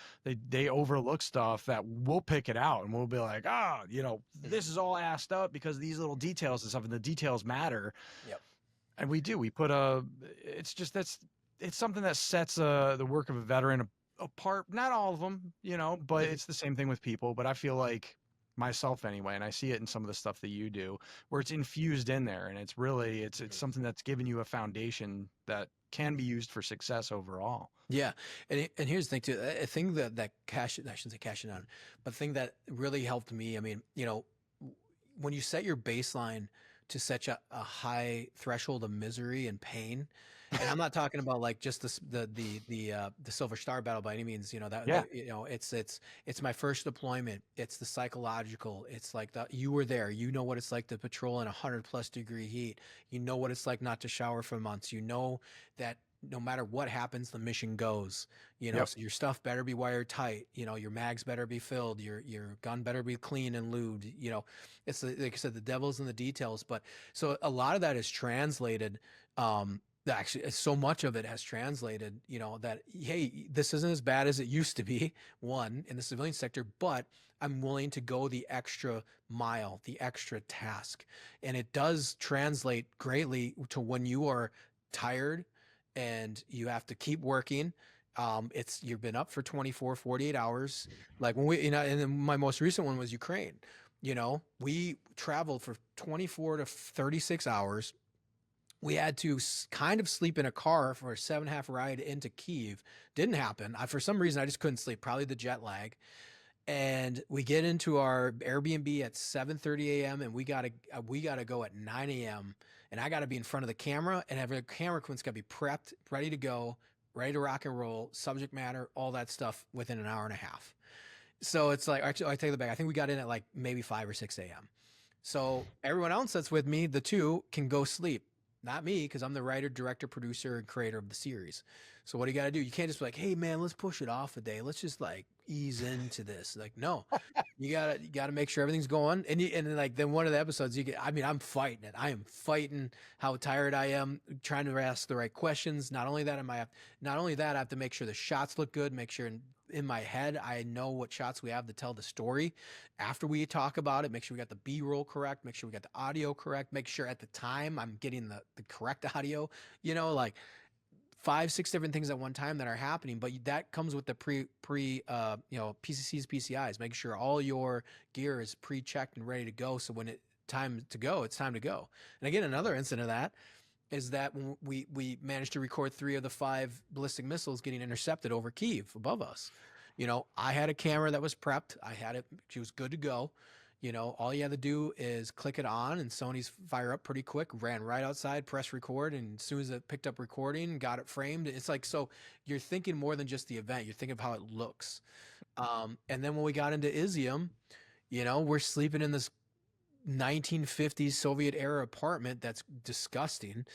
they overlook stuff that we'll pick it out and we'll be like, this is all assed up because these little details and stuff, and the details matter. Yep. And we do, it's something that sets the work of a veteran apart. Not all of them, but it's the same thing with people. But I feel like myself anyway, and I see it in some of the stuff that you do where it's infused in there, and it's really it's something that's given you a foundation that can be used for success overall. Yeah. And here's the thing too, a thing that I shouldn't say cash it on, but the thing that really helped me, I mean, when you set your baseline to such a high threshold of misery and pain, and I'm not talking about like just the Silver Star battle by any means, it's my first deployment. It's the psychological. It's like you were there. You know what it's like to patrol in 100+ degree heat. You know what it's like not to shower for months. You know that no matter what happens, the mission goes. So your stuff better be wired tight. Your mags better be filled. Your gun better be clean and lubed. It's like I said, the devil's in the details. But so a lot of that is translated. Actually, so much of it has translated, that, hey, this isn't as bad as it used to be, one, in the civilian sector, but I'm willing to go the extra mile, the extra task. And it does translate greatly to when you are tired and you have to keep working. You've been up for 24, 48 hours. Like when we, and then my most recent one was Ukraine. We traveled for 24 to 36 hours. We had to kind of sleep in a car for a 7.5 ride into Kyiv. Didn't happen. For some reason, I just couldn't sleep, probably the jet lag. And we get into our Airbnb at 7:30 a.m. and we gotta go at 9 a.m. And I gotta be in front of the camera, and every camera equipment's gotta be prepped, ready to go, ready to rock and roll, subject matter, all that stuff within an hour and a half. So it's like, actually, I take it back. I think we got in at like maybe 5 or 6 a.m. So everyone else that's with me, the two, can go sleep. Not me, because I'm the writer, director, producer, and creator of the series. So what do you got to do? You can't just be like, hey man, let's push it off a day. Let's just like ease into this. Like, no, you gotta make sure everything's going. And then one of the episodes I'm fighting it. I am fighting how tired I am, trying to ask the right questions. Not only that, I have to make sure the shots look good, make sure in my head I know what shots we have to tell the story. After we talk about it, make sure we got the B-roll correct, make sure we got the audio correct, make sure at the time I'm getting the correct audio, like 5-6 different things at one time that are happening. But that comes with the PCCs, PCIs, making sure all your gear is pre-checked and ready to go. So when it's time to go. And again, another incident of that is that when we managed to record 3 of the 5 ballistic missiles getting intercepted over Kyiv above us. I had a camera that was prepped. I had it. She was good to go. All you had to do is click it on, and Sony's fire up pretty quick, ran right outside, press record. And as soon as it picked up recording, got it framed. It's like, so you're thinking more than just the event. You're thinking of how it looks. And then when we got into Izium, we're sleeping in this 1950s Soviet era apartment that's disgusting,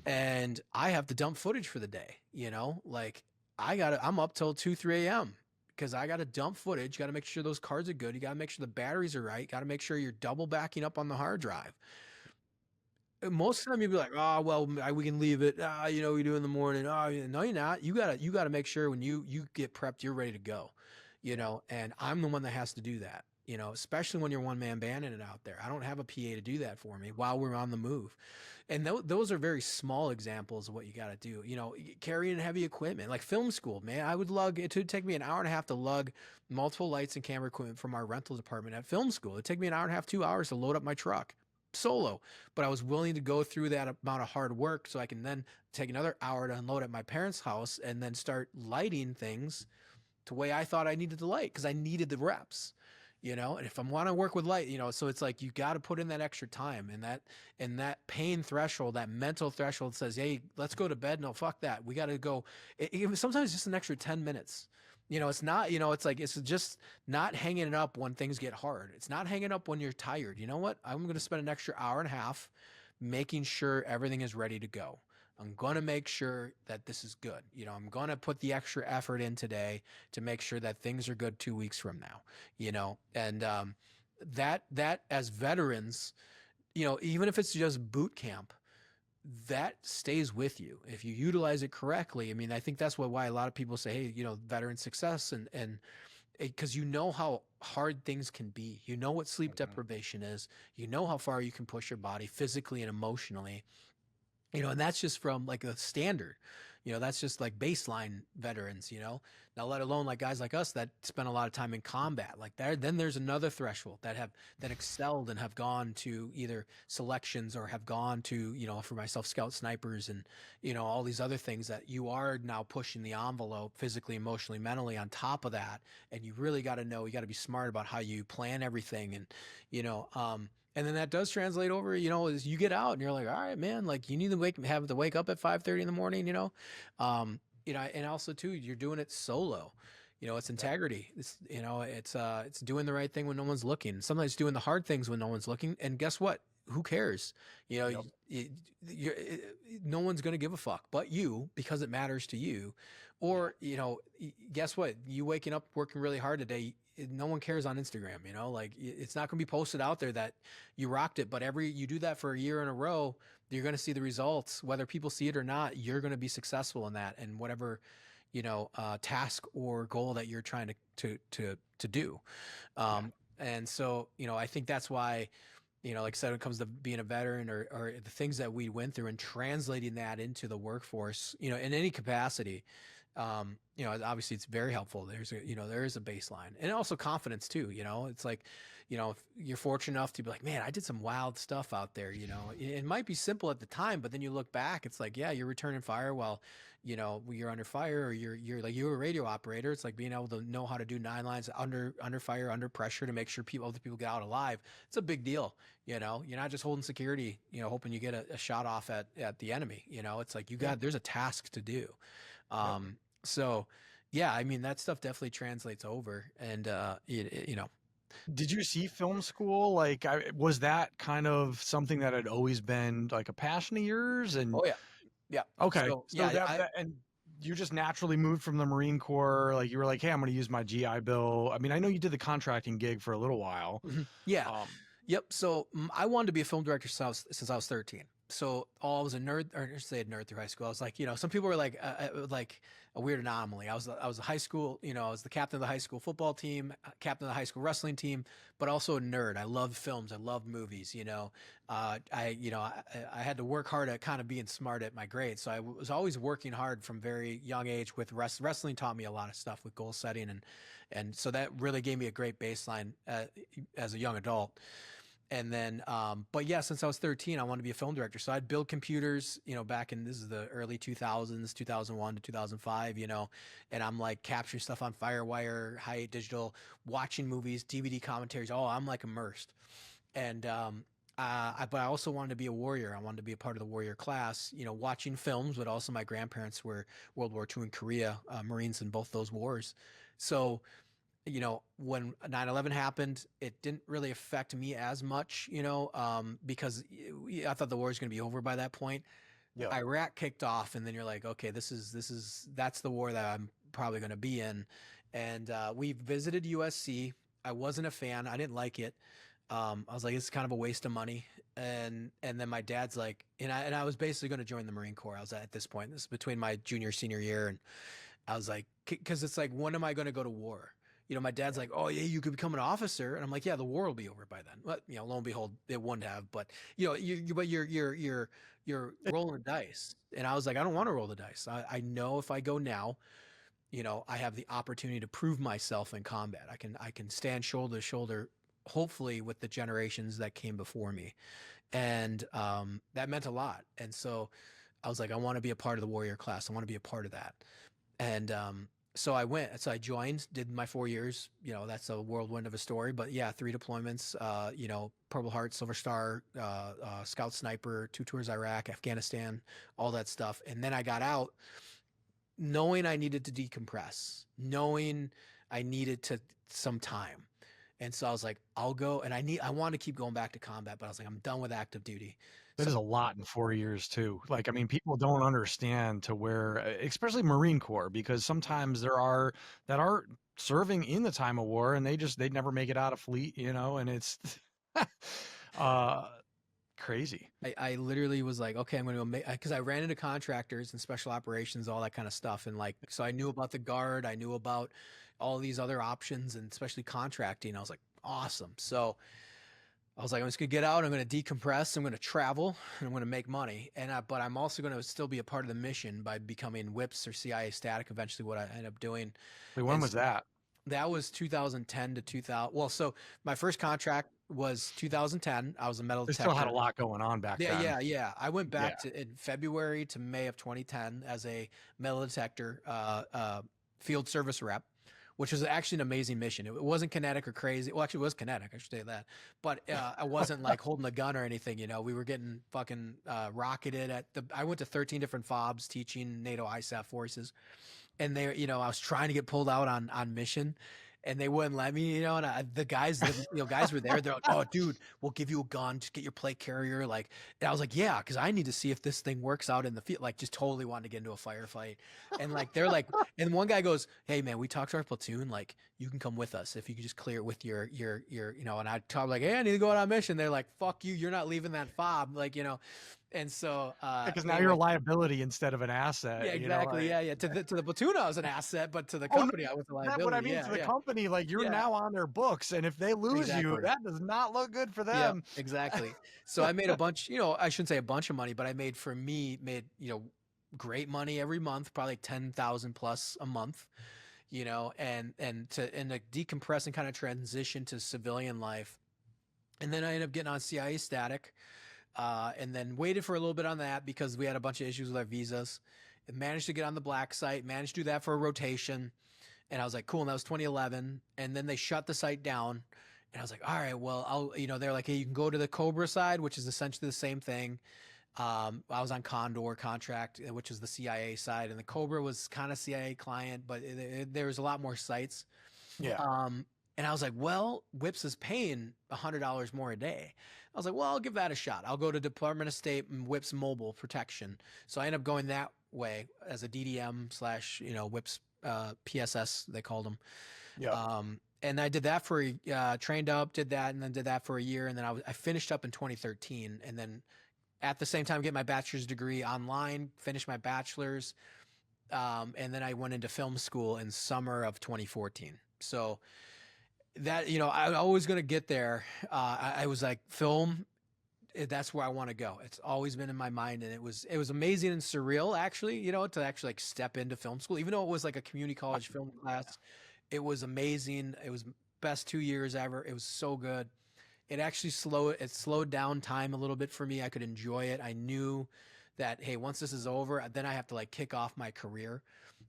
and I have to dump footage for the day. I'm up till 2-3 a.m. because I got to dump footage. Got to make sure those cards are good. You got to make sure the batteries are right. Got to make sure you're double backing up on the hard drive. Most of the time you'd be like, oh, well, we can leave it. We do in the morning. Oh, no, you're not. You gotta make sure when you get prepped, you're ready to go, and I'm the one that has to do that, especially when you're one-man banding it out there. I don't have a PA to do that for me while we're on the move. And those are very small examples of what you got to do. Carrying heavy equipment, like film school, man. It would take me an hour and a half to lug multiple lights and camera equipment from our rental department at film school. It'd take me an hour and a half, 2 hours to load up my truck solo. But I was willing to go through that amount of hard work so I can then take another hour to unload at my parents' house and then start lighting things the way I thought I needed to light, because I needed the reps. And if I want to work with light, so it's like, you got to put in that extra time, and that pain threshold, that mental threshold says, hey, let's go to bed. No, fuck that. We got to go. Sometimes just an extra 10 minutes. It's not, it's just not hanging it up when things get hard. It's not hanging up when you're tired. You know what? I'm going to spend an extra hour and a half making sure everything is ready to go. I'm going to make sure that this is good. I'm going to put the extra effort in today to make sure that things are good 2 weeks from now, and that as veterans, even if it's just boot camp, that stays with you if you utilize it correctly. I mean, I think that's why a lot of people say, hey, veteran success, and because how hard things can be. What sleep deprivation is. How far you can push your body physically and emotionally. And that's just from like a standard. That's just like baseline veterans. Now let alone like guys like us that spend a lot of time in combat. Like then there's another threshold that excelled and have gone to either selections or have gone to for myself scout snipers and all these other things that you are now pushing the envelope physically, emotionally, mentally on top of that. And you really got to know, you got to be smart about how you plan everything. And and then that does translate over, as you get out and you're like, all right, man, like you need to have to wake up at 5:30 in the morning, and also too, you're doing it solo. It's integrity. It's doing the right thing when no one's looking. Sometimes doing the hard things when no one's looking. And guess what? Who cares? Yep. No one's going to give a fuck but you, because it matters to you. Or, guess what? You waking up working really hard today, no one cares on Instagram, like it's not going to be posted out there that you rocked it, but you do that for a year in a row, you're going to see the results, whether people see it or not. You're going to be successful in that, and whatever, task or goal that you're trying to do. And so, I think that's why, like I said, when it comes to being a veteran or the things that we went through and translating that into the workforce, in any capacity, obviously it's very helpful. There is a baseline, and also confidence too. It's like, if you're fortunate enough to be like, man, I did some wild stuff out there. It might be simple at the time, but then you look back, it's like, yeah, you're returning fire while, you're under fire, or you're a radio operator. It's like being able to know how to do 9 lines under fire, under pressure to make sure other people get out alive. It's a big deal. You're not just holding security, hoping you get a shot off at the enemy. It's like there's a task to do. So yeah, I mean, that stuff definitely translates over. And, Did you see film school? Like, was that kind of something that had always been like a passion of yours? And oh yeah. Yeah. okay. So, So and you just naturally moved from the Marine Corps. Like you were like, hey, I'm going to use my GI Bill. I mean, I know you did the contracting gig for a little while. Yeah. Yep. So I wanted to be a film director since I was 13. So I was a nerd, or I say a nerd through high school. I was like, some people were like a weird anomaly. I was a high school, I was the captain of the high school football team, captain of the high school wrestling team, but also a nerd. I loved films. I loved movies. I had to work hard at kind of being smart at my grades. So I was always working hard from very young age with wrestling. Taught me a lot of stuff with goal setting. And so that really gave me a great baseline as a young adult. And then, but yeah, since I was 13, I wanted to be a film director. So I'd build computers, back in, this is the early 2000s, 2001 to 2005, and I'm like capturing stuff on Firewire, high digital, watching movies, DVD commentaries. Oh, I'm like immersed. And, but I also wanted to be a warrior. I wanted to be a part of the warrior class, watching films, but also my grandparents were World War II in Korea, Marines in both those wars. So, when 9/11 happened, it didn't really affect me as much, because I thought the war was going to be over by that point. Yeah. Iraq kicked off, and then you're like, okay, that's the war that I'm probably going to be in. And we visited USC. I wasn't a fan. I didn't like it. I was like, it's kind of a waste of money. And then my dad's like, and I was basically going to join the Marine Corps. I was at this point, this is between my senior year, and I was like, because it's like, when am I going to go to war? My dad's like, oh yeah, you could become an officer, and I'm like, yeah, the war will be over by then. But lo and behold, it wouldn't have. But you're rolling the dice, and I was like, I don't want to roll the dice. I know if I go now, I have the opportunity to prove myself in combat. I can stand shoulder to shoulder, hopefully, with the generations that came before me, and that meant a lot. And so I was like, I want to be a part of the warrior class. I want to be a part of that, and so I went. So I joined, did my 4 years. That's a whirlwind of a story. But yeah, 3 deployments. Purple Heart, Silver Star, Scout Sniper, 2 tours Iraq, Afghanistan, all that stuff. And then I got out, knowing I needed to decompress, knowing I needed some time. And so I was like, I'll go. And I want to keep going back to combat, but I was like, I'm done with active duty. That is a lot in 4 years too. Like, I mean, people don't understand to where, especially Marine Corps, because sometimes there are serving in the time of war, and they'd never make it out of fleet, you know, and it's uh crazy. I literally was like, okay, I'm going to go make, because I ran into contractors and special operations, all that kind of stuff. And like, so I knew about the guard, I knew about all these other options, and especially contracting. I was like, awesome. So I was like, I'm just gonna get out. I'm gonna decompress. I'm gonna travel, and I'm gonna make money. But I'm also gonna still be a part of the mission by becoming WIPS or CIA static. Eventually, what I ended up doing. Wait, when And was that? that was 2010 to 2000. Well, so my first contract was 2010. I was a metal They still had a detector. lot going on back Yeah, then. yeah. I went Yeah. back to in February to May of 2010 as a metal detector field service rep, which was actually an amazing mission. It wasn't kinetic or crazy. Well, actually, it was kinetic. I should say that, but I wasn't like holding a gun or anything. You know, we were getting fucking rocketed at the. I went to 13 different FOBs teaching NATO ISAF forces, and they, you know, I was trying to get pulled out on mission, and they wouldn't let me, you know. And the guys, guys were there. They're like, "Oh, dude, we'll give you a gun. Just get your plate carrier." Like, and I was like, "Yeah," because I need to see if this thing works out in the field. Like, just totally wanted to get into a firefight. And like, they're like, and one guy goes, "Hey, man, we talked to our platoon. Like, you can come with us if you can just clear it with your, you know." And I talk like, "Hey, I need to go out on mission." They're like, "Fuck you, you're not leaving that fob." Like, you know. And so, Because now they you're a like, liability instead of an asset. yeah, You know, exactly. like, Yeah. To the platoon, I was an asset, but to the oh no, company, I was a that's what I liability. mean to Yeah, the yeah, company. Like you're yeah. now on their books, and if they lose you, Exactly. that does not look good for Yeah, them. exactly. So I made a bunch, you know, I shouldn't say a bunch of money, but I made, for me, you know, great money every month, probably 10,000 plus a month, you know, and to decompress and kind of transition to civilian life. And then I ended up getting on CIA static, and then waited for a little bit on that because we had a bunch of issues with our visas. And managed to get on the black site, managed to do that for a rotation. And I was like, cool. And that was 2011. And then they shut the site down. And I was like, all right, well, you know, they're like, hey, you can go to the Cobra side, which is essentially the same thing. I was on Condor contract, which is the CIA side, and the Cobra was kind of CIA client, but there was a lot more sites. Yeah. And I was like, well, WIPS is paying $100 more a day. I was like, well, I'll give that a shot. I'll go to Department of State and WIPS mobile protection. So I ended up going that way as a DDM slash, you know, WIPS PSS, they called them. Yeah. And I did that for, trained up, did that, and then did that for a year. And then I finished up in 2013. And then at the same time, get my bachelor's degree online, finished my bachelor's. And then I went into film school in summer of 2014. So that, you know, I was always going to get there. I was like, film, that's where I want to go. It's always been in my mind. And it was amazing and surreal, actually, you know, to actually like step into film school, even though it was like a community college film class. It was amazing. It was best 2 years ever. It was so good. It actually slowed down time a little bit for me. I could enjoy it. I knew that, hey, once this is over, then I have to like kick off my career.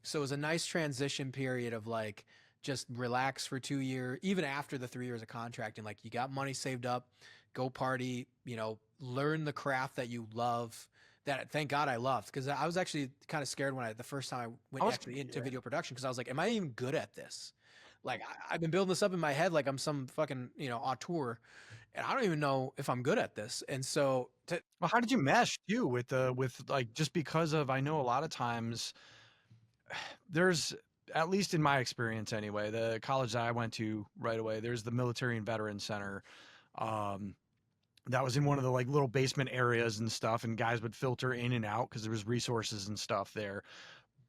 So it was a nice transition period of like, just relax for 2 years, even after the 3 years of contracting. Like, you got money saved up, go party, you know, learn the craft that you love. That, thank God, I loved, because I was actually kind of scared when the first time I went actually into video production, because I was like, am I even good at this? Like, I've been building this up in my head like I'm some fucking, you know, auteur, and I don't even know if I'm good at this. And so, Well, how did you mesh too with like, just because of, I know a lot of times there's, at least in my experience anyway, the college that I went to right away, there's the Military and Veterans Center. That was in one of the like little basement areas and stuff, and guys would filter in and out because there was resources and stuff there.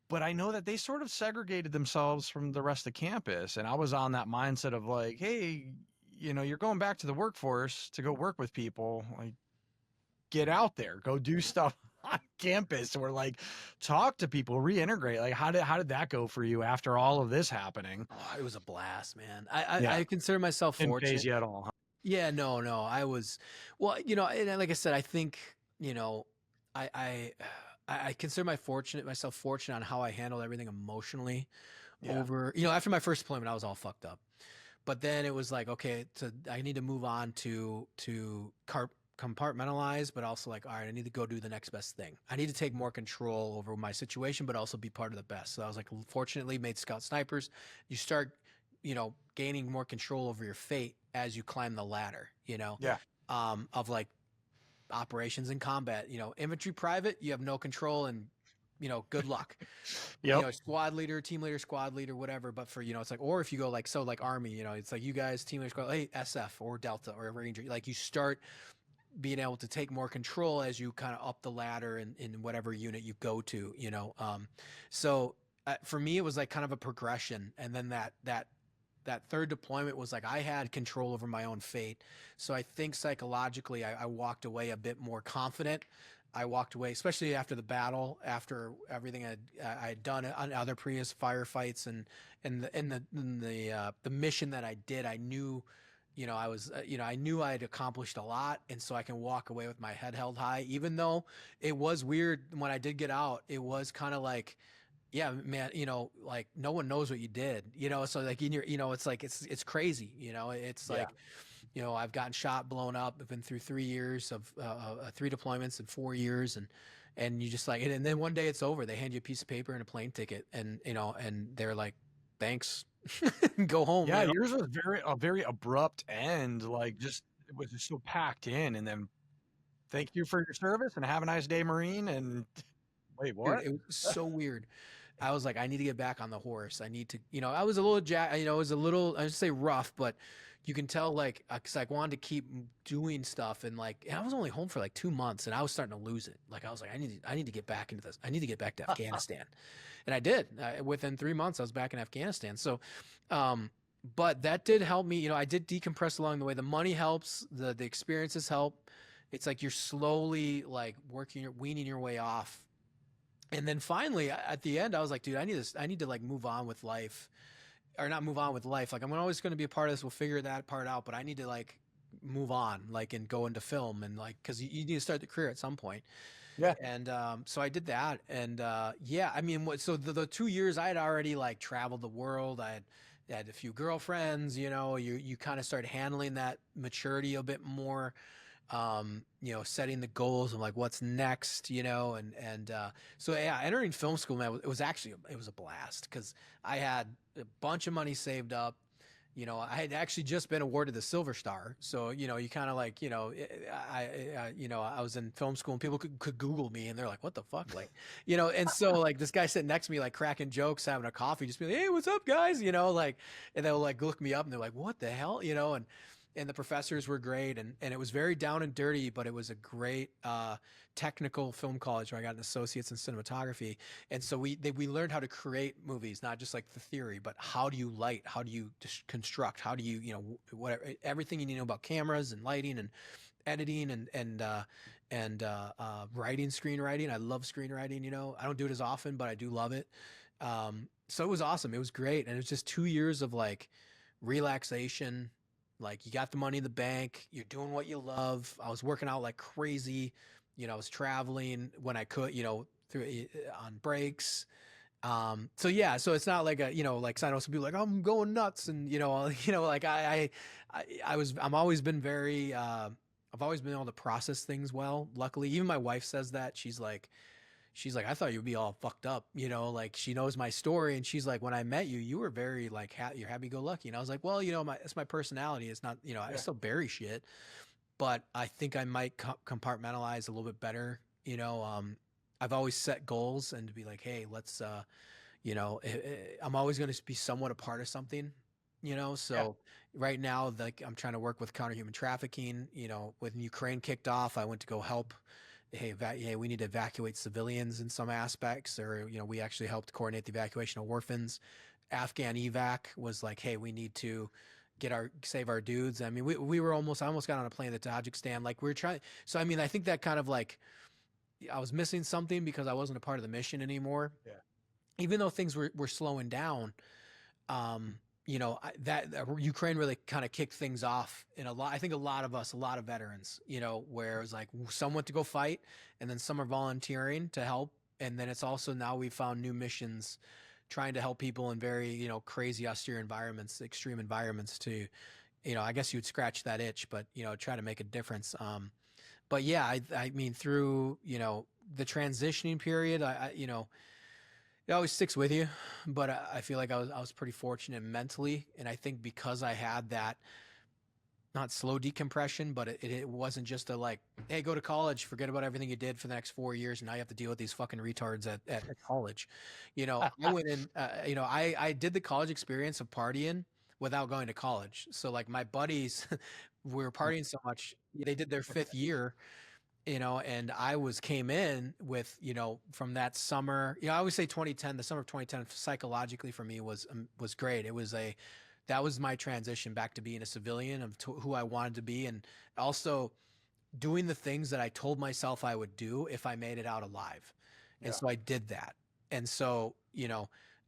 But I know that they sort of segregated themselves from the rest of campus, and I was on that mindset of like, hey, you know, you're going back to the workforce to go work with people, like, get out there, go do stuff on campus, or like talk to people, reintegrate. Like, how did that go for you after all of this happening? oh, it was a blast, man. I consider myself Didn't fortunate. phase you at all, huh? Yeah, no, I was, well, you know, and like I said, I think, you know, I, I, I consider myself fortunate on how I handled everything emotionally. Yeah. Over, you know, after my first deployment, I was all fucked up, but then it was like, okay, I need to move on to compartmentalize, but also like, all right, I need to go do the next best thing. I need to take more control over my situation, but also be part of the best. So I was like, fortunately made scout snipers. You start, you know, gaining more control over your fate as you climb the ladder, you know, Yeah. of like operations and combat. You know, infantry private, you have no control, and good luck. Yep. Squad leader, team leader, squad leader, whatever. But for, it's like, or if you go like, so like Army, it's like you guys, team leader, squad, hey, SF or Delta or Ranger, like you start being able to take more control as you kind of up the ladder in whatever unit you go to, so for me, it was like kind of a progression. And then that third deployment was like I had control over my own fate. So I think psychologically, I walked away a bit more confident. I walked away, especially after the battle, after everything I had done on other previous firefights and the mission that I did. I knew, I knew I had accomplished a lot, and so I can walk away with my head held high. Even though it was weird when I did get out, it was kind of like, yeah, man, like no one knows what you did, so like in your, it's like, it's crazy, it's like, I've gotten shot, blown up. I've been through 3 years of 3 deployments in 4 years. And you just like, and then one day it's over. They hand you a piece of paper and a plane ticket and, and they're like, thanks, go home. Yeah. Yours was a very abrupt end. Like it was just so packed in, and then thank you for your service and have a nice day, Marine. And wait, what? Dude, it was so weird. I was like, I need to get back on the horse. I need to, I was a little, it was a little, I would say rough, but you can tell like, cause I wanted to keep doing stuff. And like, I was only home for like 2 months and I was starting to lose it. Like, I was like, I need to get back into this. I need to get back to Afghanistan. And I did. Within 3 months, I was back in Afghanistan. So, but that did help me. I did decompress along the way. The money helps. The experiences help. It's like you're slowly like weaning your way off. And then finally at the end, I was like, dude, I need to like move on with life, or not move on with life. Like, I'm always going to be a part of this. We'll figure that part out, but I need to like move on, like, and go into film, and like, cause you need to start the career at some point. Yeah. And, so I did that. And, yeah, I mean, so the 2 years I had already like traveled the world. I had a few girlfriends, you kind of start handling that maturity a bit more. Setting the goals of like what's next, so yeah, entering film school, man, it was a blast because I had a bunch of money saved up. I had actually just been awarded the Silver Star, so you kind of like, I was in film school and people could Google me and they're like, what the fuck, like, and so like this guy sitting next to me like cracking jokes, having a coffee, just be like, hey, what's up, guys, like, and they'll like look me up and they're like, what the hell, and the professors were great, and it was very down and dirty, but it was a great technical film college where I got an associate's in cinematography. And so we learned how to create movies, not just like the theory, but how do you light, how do you construct, how do you, whatever, everything you need to know about cameras and lighting and editing and writing, screenwriting. I love screenwriting, I don't do it as often, but I do love it. So it was awesome. It was great. And it was just 2 years of like relaxation. Like, you got the money in the bank, you're doing what you love. I was working out like crazy. I was traveling when I could, through on breaks. So yeah, so it's not like like I know some people like, I'm going nuts. And, like I'm always been very, I've always been able to process things well. Luckily, even my wife says that. She's like, I thought you'd be all fucked up, like she knows my story. And she's like, when I met you, you were very like, you're happy go lucky. And I was like, well, it's my personality. It's not, I still bury shit, but I think I might compartmentalize a little bit better. I've always set goals and to be like, hey, let's, I'm always going to be somewhat a part of something, so right now, like I'm trying to work with counter human trafficking, when Ukraine kicked off, I went to go help. Hey, we need to evacuate civilians in some aspects, or, we actually helped coordinate the evacuation of orphans. Afghan evac was like, hey, we need to save our dudes. I mean, I almost got on a plane to Tajikistan. Like, we were trying. So, I mean, I think that kind of like, I was missing something because I wasn't a part of the mission anymore. Yeah. Even though things were slowing down, that Ukraine really kind of kicked things off in I think a lot of veterans, where it was like some went to go fight and then some are volunteering to help. And then it's also now we've found new missions trying to help people in very, crazy, austere environments, extreme environments to, I guess you would scratch that itch, but, try to make a difference. But yeah, I mean, through, the transitioning period, it always sticks with you, but I feel like I was pretty fortunate mentally. And I think because I had that not slow decompression, but it wasn't just a like, hey, go to college, forget about everything you did for the next 4 years, and now you have to deal with these fucking retards at college. I went in, I did the college experience of partying without going to college. So like my buddies, we were partying so much, they did their 5th year, and came in with, from that summer, I always say 2010, the summer of 2010 psychologically for me was great. That was my transition back to being a civilian of who I wanted to be. And also doing the things that I told myself I would do if I made it out alive. And so I did that. And so,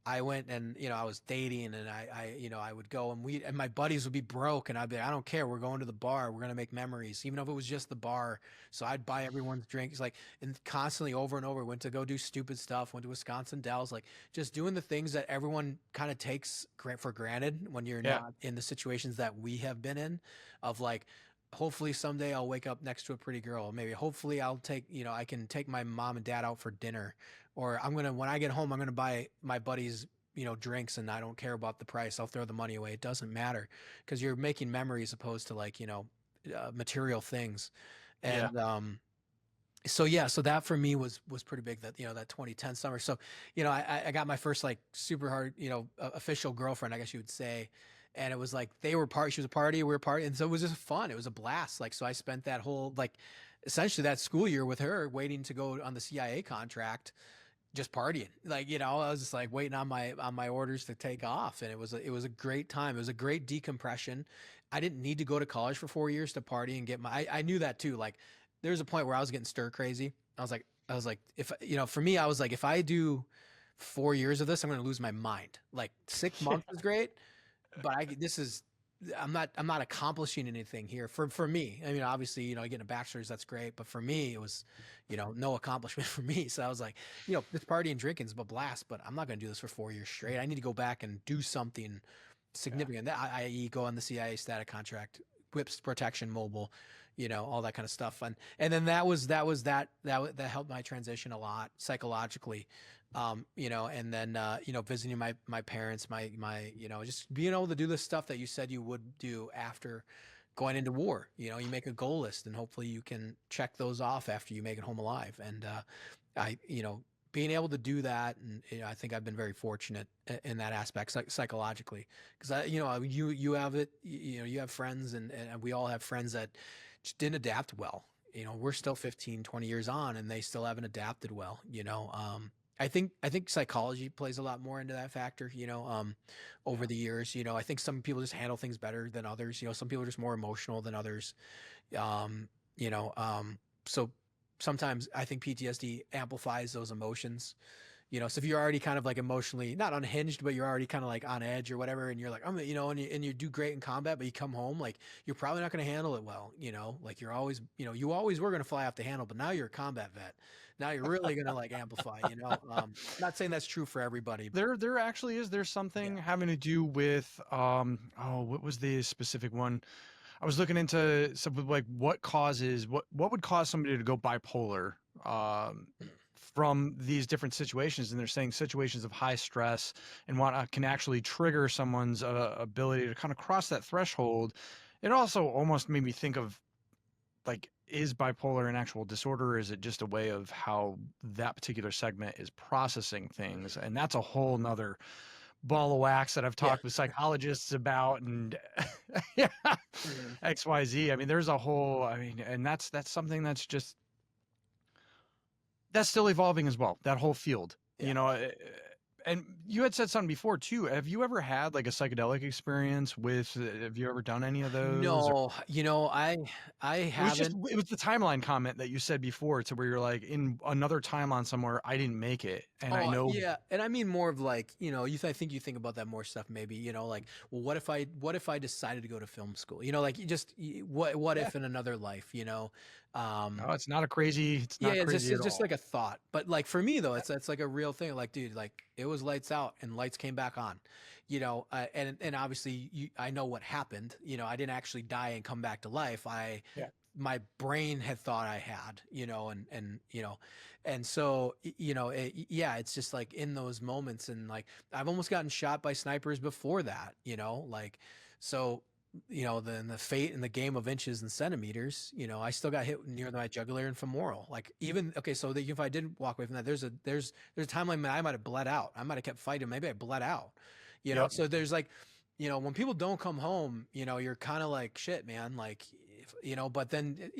I went and, I was dating, and I would go, and my buddies would be broke, and I'd be like, I don't care. We're going to the bar. We're going to make memories, even if it was just the bar. So I'd buy everyone's drinks, like, and constantly over and over, went to go do stupid stuff, went to Wisconsin Dells, like just doing the things that everyone kind of takes for granted when you're not in the situations that we have been in, of like, hopefully someday I'll wake up next to a pretty girl. Maybe hopefully I'll take, I can take my mom and dad out for dinner, or when I get home, I'm going to buy my buddies, drinks, and I don't care about the price. I'll throw the money away. It doesn't matter, because you're making memories opposed to like, material things. And, so that for me was pretty big, that, that 2010 summer. So, I got my first like super hard, official girlfriend, I guess you would say. And it was like, she was a party, we were partying. And so it was just fun. It was a blast. Like, so I spent that whole, like, essentially that school year with her, waiting to go on the CIA contract, just partying. Like, I was just like waiting on my orders to take off. And it was a great time. It was a great decompression. I didn't need to go to college for 4 years to party and get I knew that too. Like, there was a point where I was getting stir crazy. I was like, if, for me, I was like, if I do 4 years of this, I'm going to lose my mind. Like 6 months is great, but I'm not accomplishing anything here for me. I mean, obviously, getting a bachelor's, that's great. But for me, it was, no accomplishment for me. So I was like, this party and drinking is a blast, but I'm not going to do this for 4 years straight. I need to go back and do something significant, i.e. go on the CIA static contract, whips protection, mobile, all that kind of stuff. And then that helped my transition a lot psychologically. And then, visiting my parents, my, just being able to do the stuff that you said you would do after going into war. You make a goal list, and hopefully you can check those off after you make it home alive. And, being able to do that. And, I think I've been very fortunate in that aspect, psychologically, because you have it, you have friends, and we all have friends that just didn't adapt well. We're still 15, 20 years on, and they still haven't adapted well, I think psychology plays a lot more into that factor, over the years. I think some people just handle things better than others. Some people are just more emotional than others. So sometimes I think PTSD amplifies those emotions. So if you're already kind of like emotionally not unhinged, but you're already kind of like on edge or whatever, and you're like, and you do great in combat, but you come home, like, you're probably not going to handle it well. Like, you're always, you always were going to fly off the handle, but now you're a combat vet. Now you're really going to like amplify, not saying that's true for everybody. There actually is, there's something having to do with, what was the specific one? I was looking into something like what would cause somebody to go bipolar, from these different situations. And they're saying situations of high stress and what can actually trigger someone's ability to kind of cross that threshold. It also almost made me think of, like, is bipolar an actual disorder, or is it just a way of how that particular segment is processing things? And that's a whole nother ball of wax that I've talked with psychologists about, and XYZ. I mean, there's a whole, and that's something that's still evolving as well, that whole field. And you had said something before too. Have you ever had like a psychedelic experience have you ever done any of those? No, I haven't. It was the timeline comment that you said before, to where you're like, in another timeline somewhere, I didn't make it. And I know. Yeah. And I mean more of like, I think you think about that more stuff, maybe, like, well, what if I decided to go to film school? Like, what if in another life, no, it's not crazy. It's not crazy it's just like a thought. But like, for me though, it's like a real thing. Like, dude, like, it was lights out and lights came back on, and obviously I know what happened. I didn't actually die and come back to life. My brain had thought I had, and so, it's just like in those moments, and like, I've almost gotten shot by snipers before that, like, so the fate in the game of inches and centimeters, I still got hit near my jugular and femoral. Like even, okay, so that if I didn't walk away from that, there's a timeline that I might have bled out. I might have kept fighting. Maybe I bled out, Yep. so there's like, when people don't come home, you're kind of like, shit, man. Like, but then,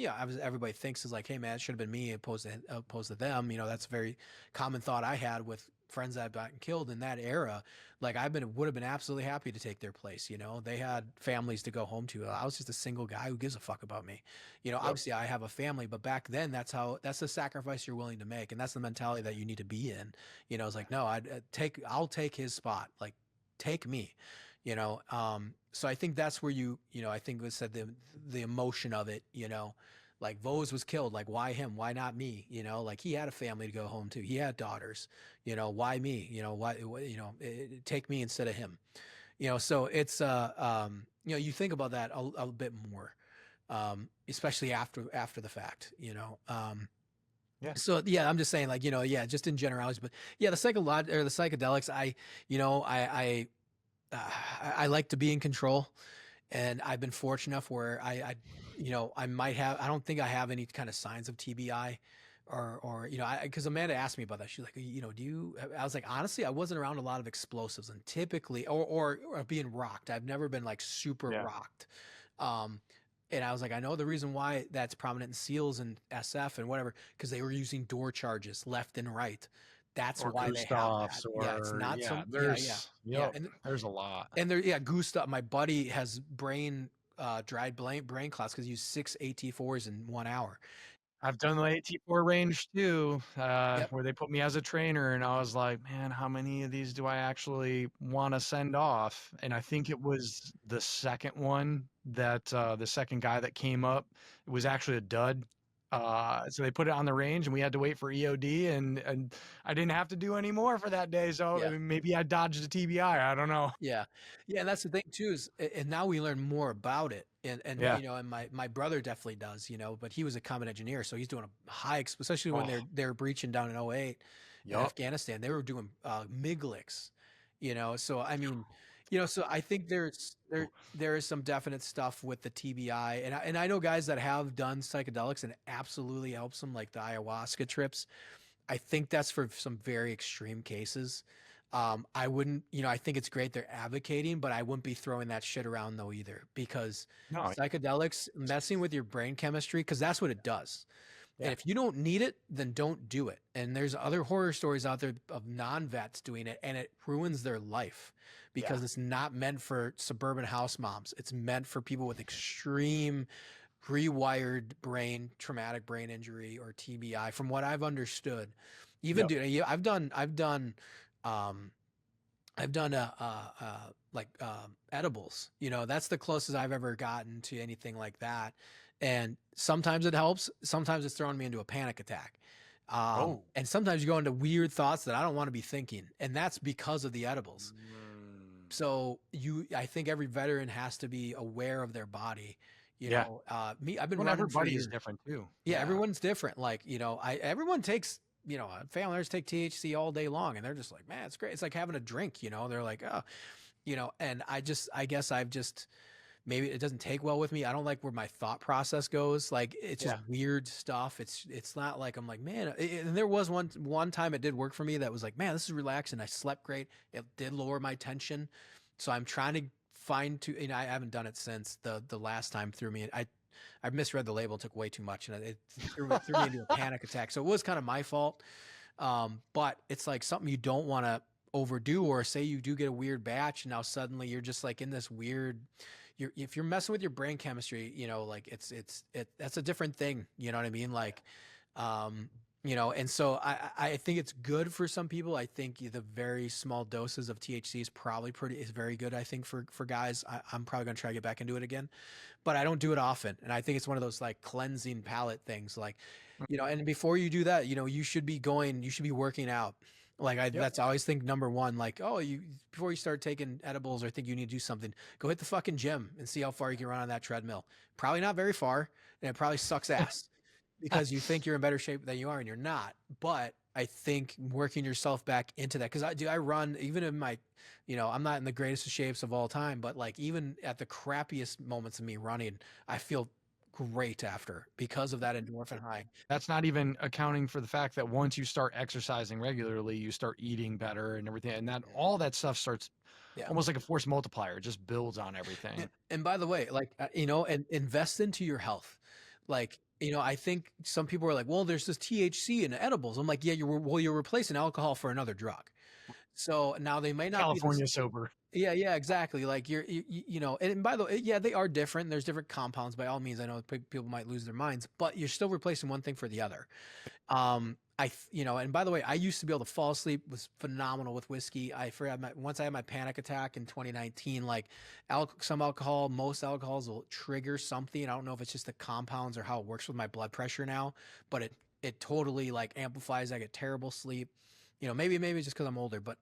everybody thinks is like, hey man, it should have been me opposed to them. That's a very common thought I had with friends that had gotten killed in that era. Like would have been absolutely happy to take their place. They had families to go home to. I was just a single guy. Who gives a fuck about me? Yep. Obviously I have a family, but back then that's the sacrifice you're willing to make. And that's the mentality that you need to be in. It's like, no, I'll take his spot. Like, take me, so I think that's where I think it said the emotion of it, like Vose was killed. Like, why him? Why not me? Like he had a family to go home to. He had daughters, why me? Why, take me instead of him, so it's, you think about that a bit more, especially after the fact, Yeah. So yeah, I'm just saying, like, just in generalities, but yeah, the psychedelics, I like to be in control, and I've been fortunate enough where I might have, I don't think I have any kind of signs of TBI or because Amanda asked me about that. She's like, I was like, honestly, I wasn't around a lot of explosives, and typically, or being rocked. I've never been like super rocked. And I was like, I know the reason why that's prominent in SEALs and SF and whatever, because they were using door charges left and right. That's or why they have that. It's not there's a lot. And Gustav, my buddy, has dried brain clots because he used 6 AT4s in 1 hour. I've done the AT4 range too, where they put me as a trainer, and I was like, man, how many of these do I actually want to send off? And I think it was the second one that the second guy that came up, it was actually a dud. So they put it on the range, and we had to wait for EOD, and I didn't have to do any more for that day. So I mean, maybe I dodged a TBI. I don't know. Yeah. And that's the thing too, is, and now we learn more about it. And and my brother definitely does, but he was a combat engineer. So he's doing a high, especially when they're breaching down in 08 in Afghanistan, they were doing MIGLICs, so I mean, so I think there is some definite stuff with the TBI, and I know guys that have done psychedelics and it absolutely helps them, like the ayahuasca trips. I think that's for some very extreme cases. I wouldn't, I think it's great they're advocating, but I wouldn't be throwing that shit around though either, because psychedelics messing with your brain chemistry, because that's what it does. And if you don't need it, then don't do it. And there's other horror stories out there of non-vets doing it, and it ruins their life because it's not meant for suburban house moms. It's meant for people with extreme rewired brain, traumatic brain injury, or TBI, from what I've understood. Even I've done edibles, that's the closest I've ever gotten to anything like that. And sometimes it helps. Sometimes it's throwing me into a panic attack. And sometimes you go into weird thoughts that I don't want to be thinking. And that's because of the edibles. So I think every veteran has to be aware of their body. I've been running. Everybody's different too. Yeah, everyone's different. Like, everyone takes, family members take THC all day long, and they're just like, man, it's great. It's like having a drink, they're like, oh, and I guess I've just, maybe it doesn't take well with me. I don't like where my thought process goes. Like, it's just weird stuff. It's not like I'm like, man, and there was one time it did work for me that was like, man, this is relaxing. I slept great. It did lower my tension. So I'm trying to I haven't done it since the last time threw me. I misread the label, took way too much, and it threw me into a panic attack. So it was kind of my fault. But it's like something you don't want to overdo, or say you do get a weird batch, and now suddenly you're just like in this weird, if you're messing with your brain chemistry, like that's a different thing. You know what I mean? Like, and so I think it's good for some people. I think the very small doses of THC is very good. I think for guys, I'm probably going to try to get back into it again, but I don't do it often. And I think it's one of those like cleansing palate things, like, and before you do that, you should be working out. Like that's, I always think number one, like, before you start taking edibles or think you need to do something, go hit the fucking gym and see how far you can run on that treadmill. Probably not very far, and it probably sucks ass because you think you're in better shape than you are, and you're not. But I think working yourself back into that, because I run even in my, I'm not in the greatest of shapes of all time, but like even at the crappiest moments of me running, I feel great after because of that endorphin high. That's not even accounting for the fact that once you start exercising regularly, you start eating better and everything, and that all that stuff starts Yeah. almost like a force multiplier. It just builds on everything. And by the way, like, and invest into your health. Like, I think some people are like, well, there's this THC in edibles. I'm like, yeah, you're replacing alcohol for another drug. So now they may not be this. California sober. Yeah, yeah, exactly. Like and by the way, yeah, they are different. There's different compounds. By all means, I know people might lose their minds, but you're still replacing one thing for the other. And by the way, I used to be able to fall asleep, was phenomenal with whiskey. I forgot once I had my panic attack in 2019, like most alcohols will trigger something. I don't know if it's just the compounds or how it works with my blood pressure now, but it totally like amplifies. I get terrible sleep. Maybe it's just because I'm older, but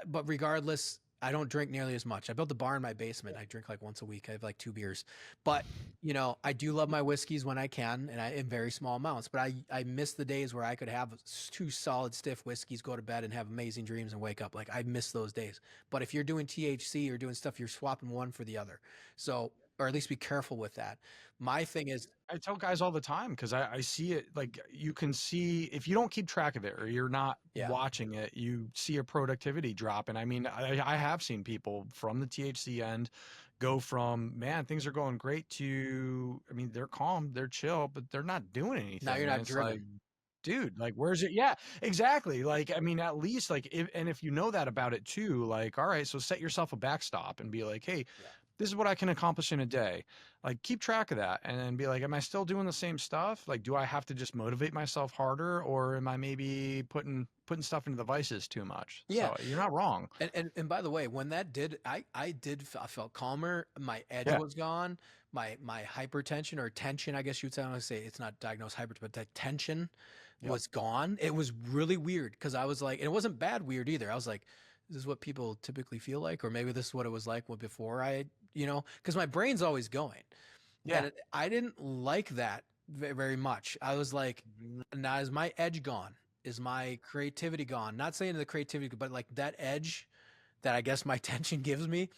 but regardless, I don't drink nearly as much. I built a bar in my basement. I drink like once a week. I have like 2 beers, but I do love my whiskeys when I can, and in very small amounts. But I miss the days where I could have 2 solid stiff whiskeys, go to bed, and have amazing dreams and wake up. Like I miss those days. But if you're doing THC or doing stuff, you're swapping one for the other. So, or at least be careful with that. My thing is, I tell guys all the time because I see it. Like you can see if you don't keep track of it or you're not Yeah. watching it, you see a productivity drop. And I mean, I have seen people from the THC end go from, man, things are going great, to, I mean, they're calm, they're chill, but they're not doing anything. now you're And not it's driven. like, dude, like, where's it? Yeah, exactly. Like, I mean, at least like, if you know that about it too, like, all right, so set yourself a backstop and be like, hey, Yeah. this is what I can accomplish in a day. Like, keep track of that and then be like, am I still doing the same stuff? Like, do I have to just motivate myself harder, or am I maybe putting stuff into the vices too much? Yeah. So you're not wrong. And by the way, when that did, I felt calmer. My edge Yeah. was gone. My hypertension or tension, I guess you'd say. I would say it's not diagnosed hyper, but that tension Yep. was gone. It was really weird because I was like, and it wasn't bad weird either. I was like, is this what people typically feel like, or maybe this is what it was like before because my brain's always going. Yeah. And I didn't like that very much. I was like, now is my edge gone? Is my creativity gone? Not saying the creativity, but like that edge that I guess my tension gives me,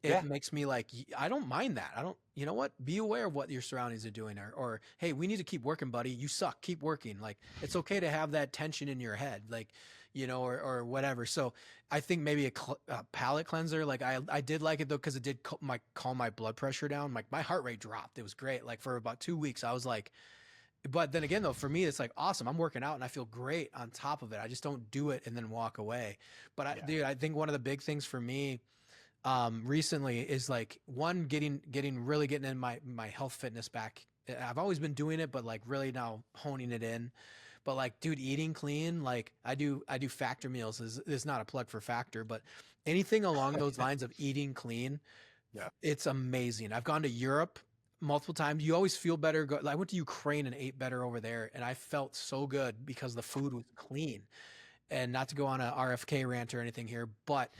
it Yeah. makes me like, I don't mind that. I don't, you know what? Be aware of what your surroundings are doing, or hey, we need to keep working, buddy. You suck. Keep working. Like it's okay to have that tension in your head, like, or whatever. So I think maybe a palate cleanser. Like I did like it though, because it did calm my blood pressure down. Like my heart rate dropped. It was great. Like for about 2 weeks, I was like, but then again though, for me, it's like awesome. I'm working out and I feel great on top of it. I just don't do it and then walk away. But Yeah. dude, I think one of the big things for me recently is like getting in my health fitness back. I've always been doing it, but like really now honing it in. But like, dude, eating clean, like I do Factor meals. Is not a plug for Factor, but anything along those lines of eating clean, Yeah. it's amazing. I've gone to Europe multiple times. You always feel better. I went to Ukraine and ate better over there, and I felt so good because the food was clean. And not to go on a RFK rant or anything here, but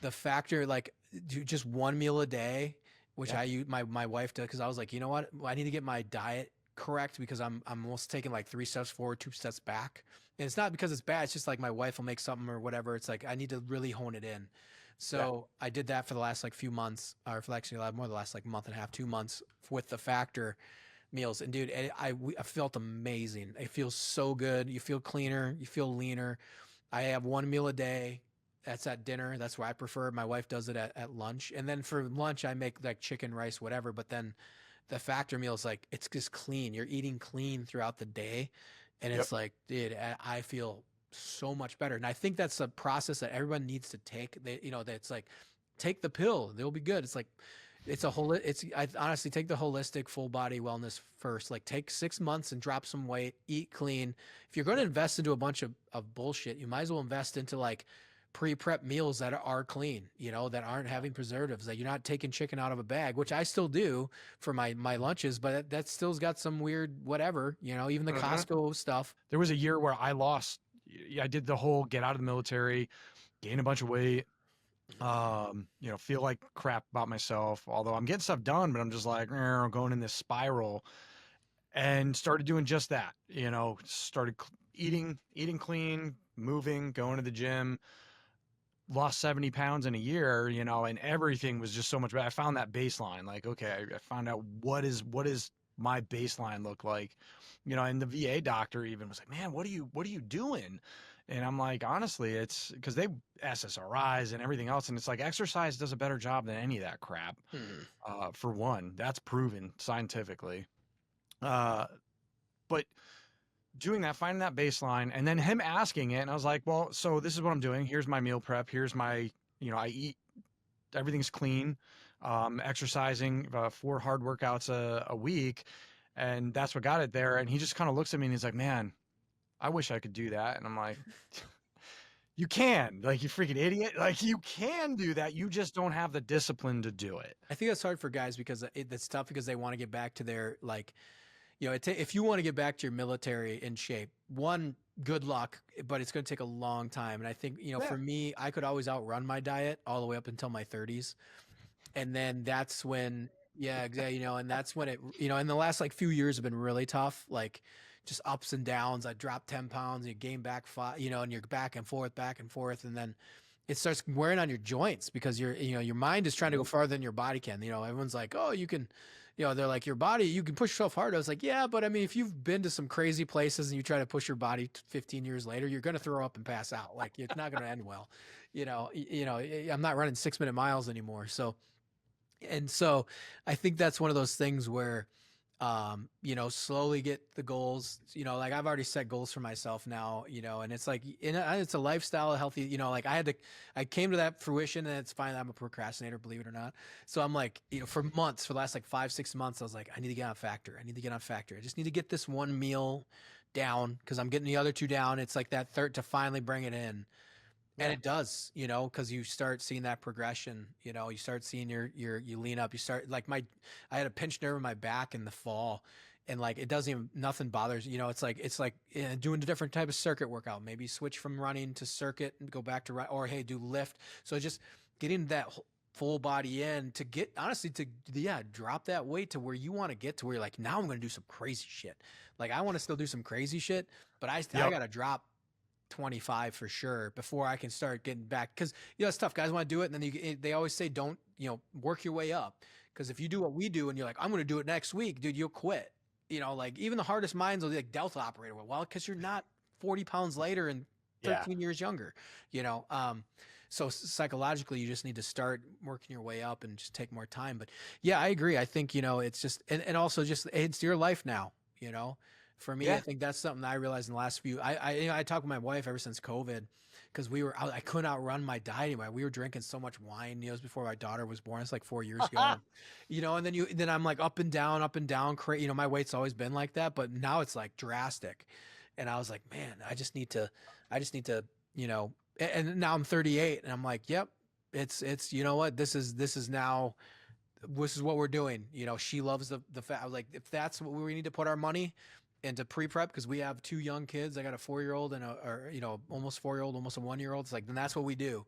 the Factor, like, just one meal a day, which Yeah. I use, my wife does, because I was like, you know what, I need to get my diet correct because I'm almost taking like 3 steps forward, 2 steps back. And it's not because it's bad. It's just like my wife will make something or whatever. It's like I need to really hone it in. So I did that for the last like few months, or for actually a lot more, the last like month and a half, 2 months with the Factor meals. And dude, I felt amazing. It feels so good. You feel cleaner. You feel leaner. I have one meal a day. That's at dinner. That's where I prefer. My wife does it at lunch. And then for lunch, I make like chicken, rice, whatever. But then the Factor meal is like, it's just clean. You're eating clean throughout the day. And it's like, dude, I feel so much better. And I think that's a process that everyone needs to take. That's like, take the pill. They'll be good. It's like, I honestly take the holistic full body wellness first. Like take 6 months and drop some weight, eat clean. If you're going to invest into a bunch of bullshit, you might as well invest into like pre-prep meals that are clean, that aren't having preservatives, that you're not taking chicken out of a bag, which I still do for my lunches, but that still's got some weird whatever, even the Costco stuff. There was a year where I did the whole get out of the military, gain a bunch of weight, feel like crap about myself, although I'm getting stuff done, but I'm just like, I'm going in this spiral, and started doing just that, started eating clean, moving, going to the gym, lost 70 pounds in a year, you know, and everything was just so much better. I found that baseline. Like, okay, I found out what is my baseline look like, you know, and the VA doctor even was like, man, what are you doing? And I'm like, honestly, it's because they SSRIs and everything else. And it's like exercise does a better job than any of that crap. Hmm. For one, that's proven scientifically. But doing that, finding that baseline, and then him asking it, and I was like, well, so this is what I'm doing. Here's my meal prep. Here's my, you know, I eat, everything's clean, exercising 4 hard workouts a week, and that's what got it there. And he just kind of looks at me and he's like, man, I wish I could do that. And I'm like, you can, like, you freaking idiot. Like, you can do that. You just don't have the discipline to do it. I think that's hard for guys because it's tough because they want to get back to their like, you know, if you want to get back to your military in shape, one, good luck, but it's going to take a long time. And I think, you know, Yeah. for me, I could always outrun my diet all the way up until my 30s. And then that's when, yeah, exactly, you know, and that's when it, you know, in the last like few years have been really tough, like just ups and downs. I dropped 10 pounds, you gain back 5, you know, and you're back and forth, back and forth. And then it starts wearing on your joints because you know, your mind is trying to go farther than your body can. You know, everyone's like, oh, you can, you know, they're like, your body, you can push yourself hard. I was like, yeah, but I mean, if you've been to some crazy places and you try to push your body 15 years later, you're going to throw up and pass out. Like, it's not going to end well. You know, I'm not running 6-minute miles anymore. So, and so I think that's one of those things where, you know, slowly get the goals, you know, like I've already set goals for myself now, you know, and it's like, it's a lifestyle, healthy, you know, like I came to that fruition and it's fine. I'm a procrastinator, believe it or not. So I'm like, you know, for months, for the last like 5-6 months, I was like, I need to get on Factor. I need to get on Factor. I just need to get this one meal down because I'm getting the other 2 down. It's like that third to finally bring it in. And Yeah. it does, you know, because you start seeing that progression, you know, you start seeing you lean up, you start like I had a pinched nerve in my back in the fall and like, it doesn't even, nothing bothers, you know, it's like doing a different type of circuit workout, maybe switch from running to circuit and go back to run or, hey, do lift. So just getting that full body in to get, honestly, to, yeah, drop that weight to where you want to get to where you're like, now I'm going to do some crazy shit. Like I want to still do some crazy shit, but I Yep. got to drop 25 for sure before I can start getting back because you know it's tough. Guys want to do it, and then they always say don't, you know, work your way up, because if you do what we do and you're like, I'm going to do it next week, dude, you'll quit. You know, like even the hardest minds will be like Delta operator. Well, because you're not 40 pounds lighter and Yeah. 13 years younger. You know, so psychologically you just need to start working your way up and just take more time. But yeah, I agree. I think, you know, it's just and also just it's your life now, you know. For me, Yeah. I think that's something I realized in the last few. You know, I talked with my wife ever since COVID, because I couldn't outrun my diet anymore. We were drinking so much wine. You know, it was before my daughter was born. It's like 4 years ago. You know, and then I'm like up and down, up and down. You know, my weight's always been like that, but now it's like drastic. And I was like, man, I just need to, you know. And now I'm 38, and I'm like, yep, it's you know what, this is now. This is what we're doing. You know, she loves the fact. I was like, if that's what we need to put our money into pre-prep, because we have 2 young kids. I got a 4-year-old and you know, almost 4-year-old, almost a 1-year-old. It's like, then that's what we do.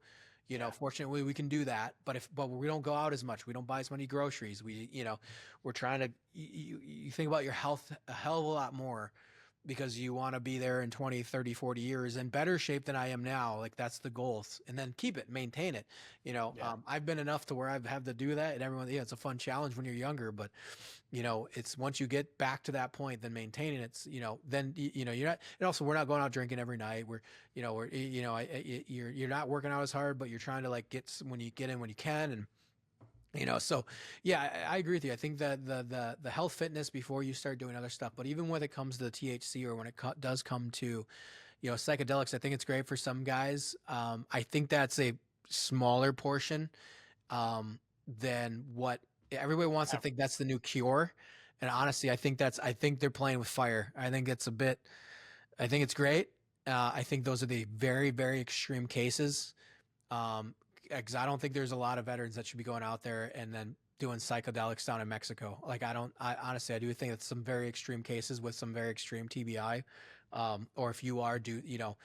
You know, fortunately we can do that. But we don't go out as much. We don't buy as many groceries. We, you know, we're trying to, you think about your health a hell of a lot more, because you want to be there in 20, 30, 40 years in better shape than I am now. Like that's the goals, and then keep it, maintain it. You know, Yeah. I've been enough to where I've had to do that, and everyone, yeah, it's a fun challenge when you're younger, but you know, it's once you get back to that point, then maintaining it's, you know, then, you know, you're not, and also we're not going out drinking every night. You're not working out as hard, but you're trying to like when you get in, when you can. And, you know, so yeah, I agree with you. I think that the health fitness before you start doing other stuff, but even when it comes to the THC, or when it does come to, you know, psychedelics, I think it's great for some guys. I think that's a smaller portion than what everybody wants to think that's the new cure. And honestly, I think they're playing with fire. I think it's great. I think those are the very, very extreme cases. Because I don't think there's a lot of veterans that should be going out there and then doing psychedelics down in Mexico. Like I honestly, I do think it's some very extreme cases with some very extreme TBI. Or if you are getting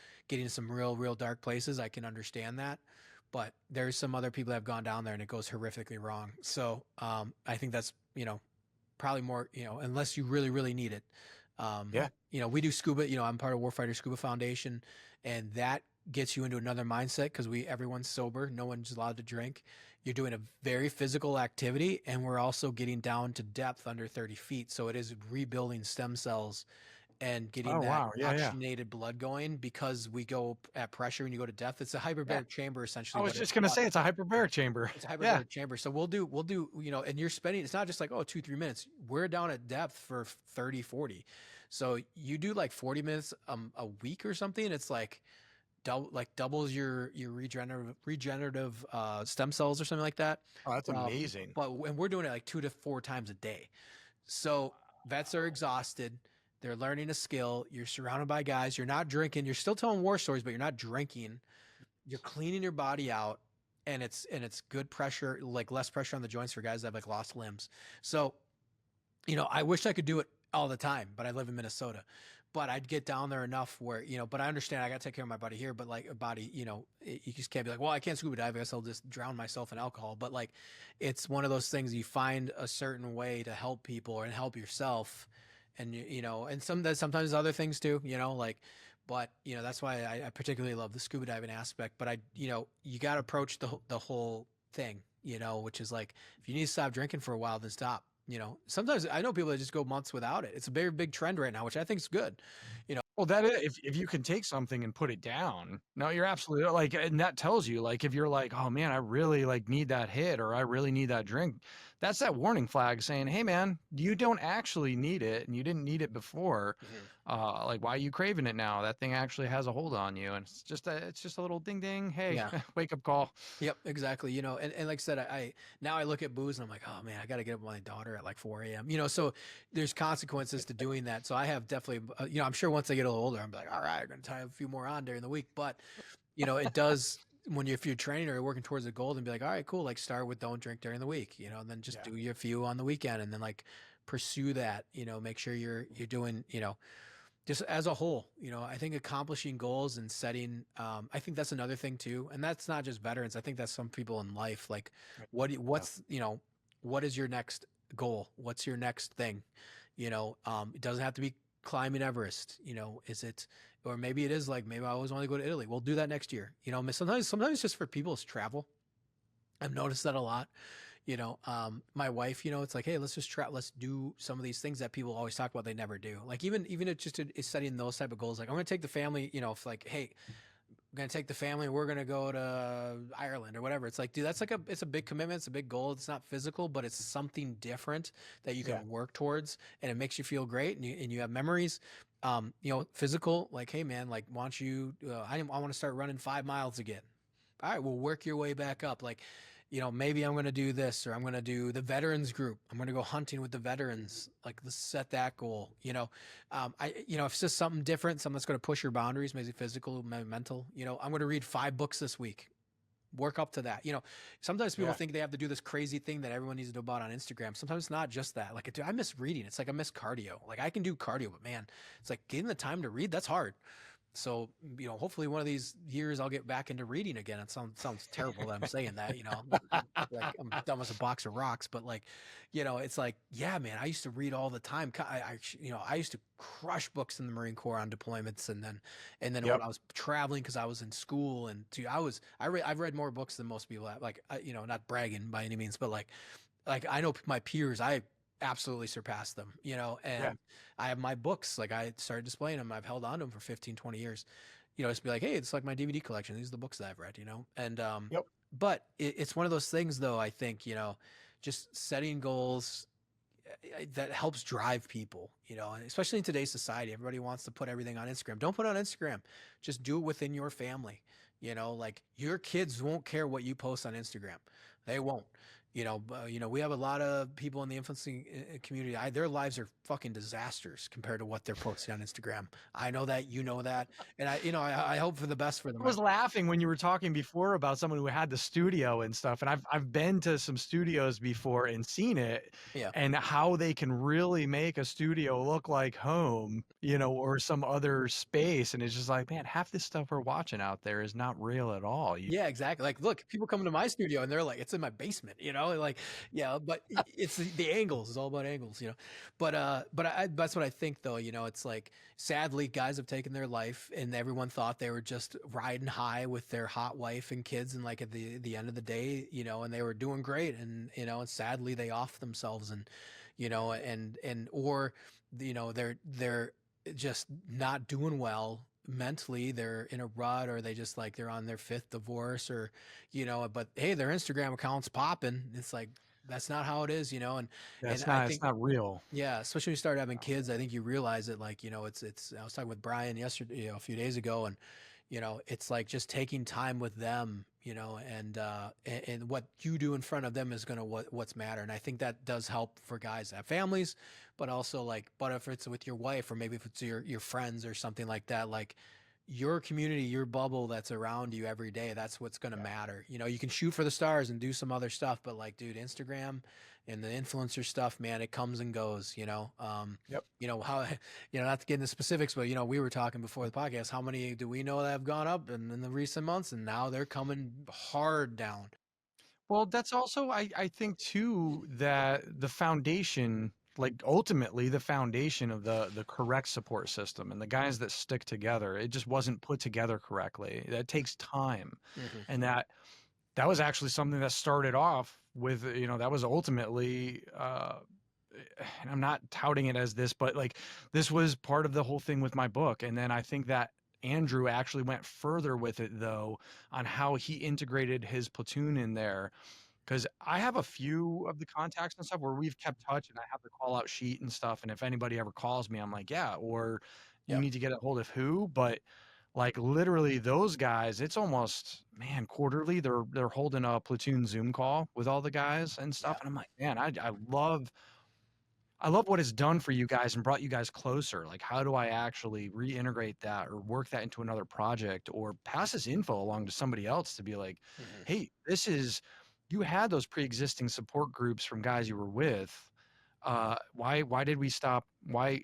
to some real dark places, I can understand that. But there's some other people that have gone down there and it goes horrifically wrong. So I think that's, you know, probably more, you know, unless you really, really need it. Yeah. You know, we do scuba, you know, I'm part of Warfighter Scuba Foundation, and that gets you into another mindset because everyone's sober, no one's allowed to drink. You're doing a very physical activity, and we're also getting down to depth under 30 feet. So it is rebuilding stem cells and getting Oh, that wow. Yeah. Yeah. oxygenated blood going because we go at pressure when you go to depth. It's a Yeah. hyperbaric chamber I essentially, was but just it's going to say it's a hyperbaric chamber. it's a Yeah. hyperbaric chamber. So we'll do, you know, and you're spending, it's not just like, oh, 2-3 minutes. We're down at depth for 30, 40. So you do like 40 minutes a week or something. It's like doubles your regenerative stem cells or something like that. Oh, that's amazing. But and we're doing it like 2 to 4 times a day. So vets are exhausted. They're learning a skill. You're surrounded by guys. You're not drinking. You're still telling war stories, but you're not drinking. You're cleaning your body out, and it's good pressure, like less pressure on the joints for guys that have like lost limbs. So, you know, I wish I could do it all the time, but I live in Minnesota. But I'd get down there enough where, you know, but I understand I got to take care of my body here, but like a body, you know, you just can't be like, well, I can't scuba dive. I guess I'll just drown myself in alcohol. But like, it's one of those things you find a certain way to help people and help yourself. And, you know, and sometimes other things too, you know, like, but, you know, that's why I particularly love the scuba diving aspect. But you know, you got to approach the whole thing, you know, which is like, if you need to stop drinking for a while, then stop. You know, sometimes I know people that just go months without it. It's a very big trend right now, which I think is good. You know, Well, that is, if you can take something and put it down, no, you're absolutely like, and that tells you, like, if you're like, oh man, I really like need that hit, or I really need that drink, that's that warning flag saying, hey man, you don't actually need it, and you didn't need it before. Like, why are you craving it now? That thing actually has a hold on you, and it's just a little ding ding. Hey, Yeah. wake up call. Yep, exactly. You know, and like I said, I now I look at booze and I'm like, oh man, I got to get up with my daughter at like 4 a.m. You know, so there's consequences to doing that. So I have definitely, you know, I'm sure once I get a little older, I'm like, all right, I'm going to tie a few more on during the week. But, you know, it does if you're training or you're working towards a goal, and be like, all right, cool, like start with don't drink during the week, you know, and then just do your few on the weekend, and then like pursue that, you know, make sure you're doing, you know, just as a whole, you know, I think accomplishing goals and setting, I think that's another thing too. And that's not just veterans. I think that's some people in life. Like what's, you know, what is your next goal? What's your next thing? You know, it doesn't have to be climbing Everest, you know, is it, or maybe it is like, maybe I always want to go to Italy. We'll do that next year. You know, sometimes just for people it's travel. I've noticed that a lot. You know, my wife, you know, it's like, hey, let's just try, let's do some of these things that people always talk about, they never do. Like even if just is setting those type of goals, like I'm going to take the family, you know, if like, hey, I'm going to take the family, we're going to go to Ireland or whatever. It's like, dude, that's like it's a big commitment. It's a big goal. It's not physical, but it's something different that you can work towards, and it makes you feel great, and you have memories. You know, physical, like, hey man, like, why don't you, I want to start running 5 miles again. All right, well, work your way back up. Like, you know, maybe I'm going to do this, or I'm going to do the veterans group. I'm going to go hunting with the veterans. Like, let's set that goal. You know, you know, if it's just something different, something that's going to push your boundaries, maybe physical, maybe mental, you know, I'm going to read 5 books this week. Work up to that. You know, sometimes people think they have to do this crazy thing that everyone needs to know about on Instagram. Sometimes it's not just that. Like, I miss reading. It's like I miss cardio. Like, I can do cardio, but man, it's like getting the time to read. That's hard. So, you know, hopefully one of these years I'll get back into reading again. It sounds terrible that I'm saying that, you know, like I'm dumb as a box of rocks, but like, you know, it's like, yeah, man, I used to read all the time. You know, I used to crush books in the Marine Corps on deployments. And then when I was traveling, cause I was in school, and I've read more books than most people have. Like, you know, not bragging by any means, but like I know my peers, I absolutely surpassed them, you know, and I have my books, like I started displaying them. I've held on to them for 15, 20 years, you know, just be like, hey, it's like my DVD collection. These are the books that I've read, you know? And, but it's one of those things though, I think, you know, just setting goals that helps drive people, you know, and especially in today's society, everybody wants to put everything on Instagram. Don't put it on Instagram. Just do it within your family. You know, like your kids won't care what you post on Instagram. They won't. You know, we have a lot of people in the infancy community. Their lives are fucking disasters compared to what they're posting on Instagram. I know that, you know that, and I hope for the best for them. I was laughing when you were talking before about someone who had the studio and stuff, and I've been to some studios before and seen it, and how they can really make a studio look like home, you know, or some other space, and it's just like, man, half this stuff we're watching out there is not real at all. Yeah, exactly. Like, look, people come to my studio and they're like, it's in my basement, you know. like, yeah, but it's the angles. It's all about angles, but that's what I think though, it's like, sadly, guys have taken their life and everyone thought they were just riding high with their hot wife and kids. And like at the end of the day, and they were doing great. And sadly they off themselves and, or, they're just not doing well mentally. They're in a rut, or they just like they're on their 5th divorce, or but hey, their Instagram account's popping. It's like, that's not how it is, and I It's think, not real. yeah, especially when you start having kids, I think you realize it. Like, it's I was talking with Brian yesterday, a few days ago, and it's like just taking time with them, and what you do in front of them is going to what's matter. And I think that does help for guys that have families, but also like, but if it's with your wife, or maybe if it's your friends or something like that, like your community, your bubble that's around you every day, that's what's going to matter. You can shoot for the stars and do some other stuff, but like, dude, Instagram and the influencer stuff, man, it comes and goes, Yep. How, not to get into specifics, but, we were talking before the podcast, how many do we know that have gone up in the recent months, and now they're coming hard down. Well, that's also, I think too, that the foundation, like ultimately the foundation of the correct support system and the guys that stick together, it just wasn't put together correctly. That takes time. Mm-hmm. And that was actually something that started off with, that was ultimately, and I'm not touting it as this, but like this was part of the whole thing with my book. And then I think that Andrew actually went further with it though, on how he integrated his platoon in there. Cause I have a few of the contacts and stuff where we've kept touch, and I have the call out sheet and stuff. And if anybody ever calls me, I'm like, yeah, or you Yep. need to get a hold of who, but like literally those guys, it's almost, man, quarterly. They're holding a platoon Zoom call with all the guys and stuff. Yep. And I'm like, man, I love what it's done for you guys and brought you guys closer. Like, how do I actually reintegrate that or work that into another project or pass this info along to somebody else to be like, Mm-hmm. hey, you had those pre-existing support groups from guys you were with. Why did we stop? Why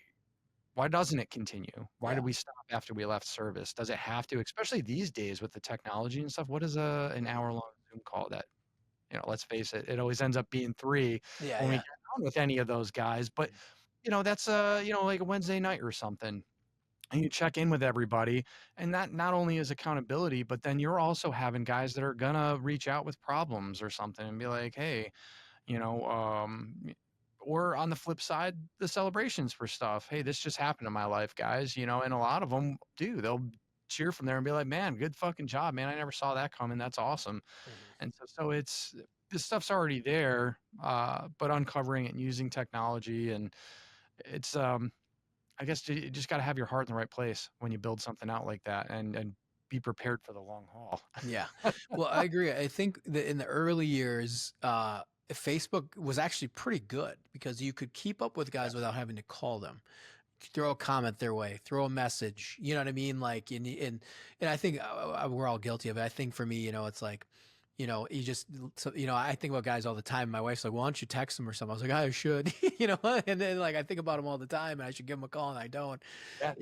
doesn't it continue? Why Yeah. did we stop after we left service? Does it have to, especially these days with the technology and stuff? What is an hour long Zoom call that, let's face it, it always ends up being 3 Yeah. when we Yeah. get on with any of those guys. But, that's like a Wednesday night or something. And you check in with everybody. And that not only is accountability, but then you're also having guys that are gonna reach out with problems or something and be like, hey, you know, or on the flip side, the celebrations for stuff. Hey, this just happened in my life, guys, and a lot of them do. They'll cheer from there and be like, man, good fucking job, man. I never saw that coming. That's awesome. Mm-hmm. And so this stuff's already there, but uncovering it and using technology. And it's, I guess you just got to have your heart in the right place when you build something out like that, and be prepared for the long haul. Yeah. Well, I agree. I think that in the early years, Facebook was actually pretty good because you could keep up with guys without having to call them. Throw a comment their way, throw a message. You know what I mean? Like, and I think we're all guilty of it. I think for me, it's like, you just, so, I think about guys all the time. My wife's like, well, why don't you text them or something? I was like, I should, and then like, I think about them all the time, and I should give them a call, and I don't, Yeah.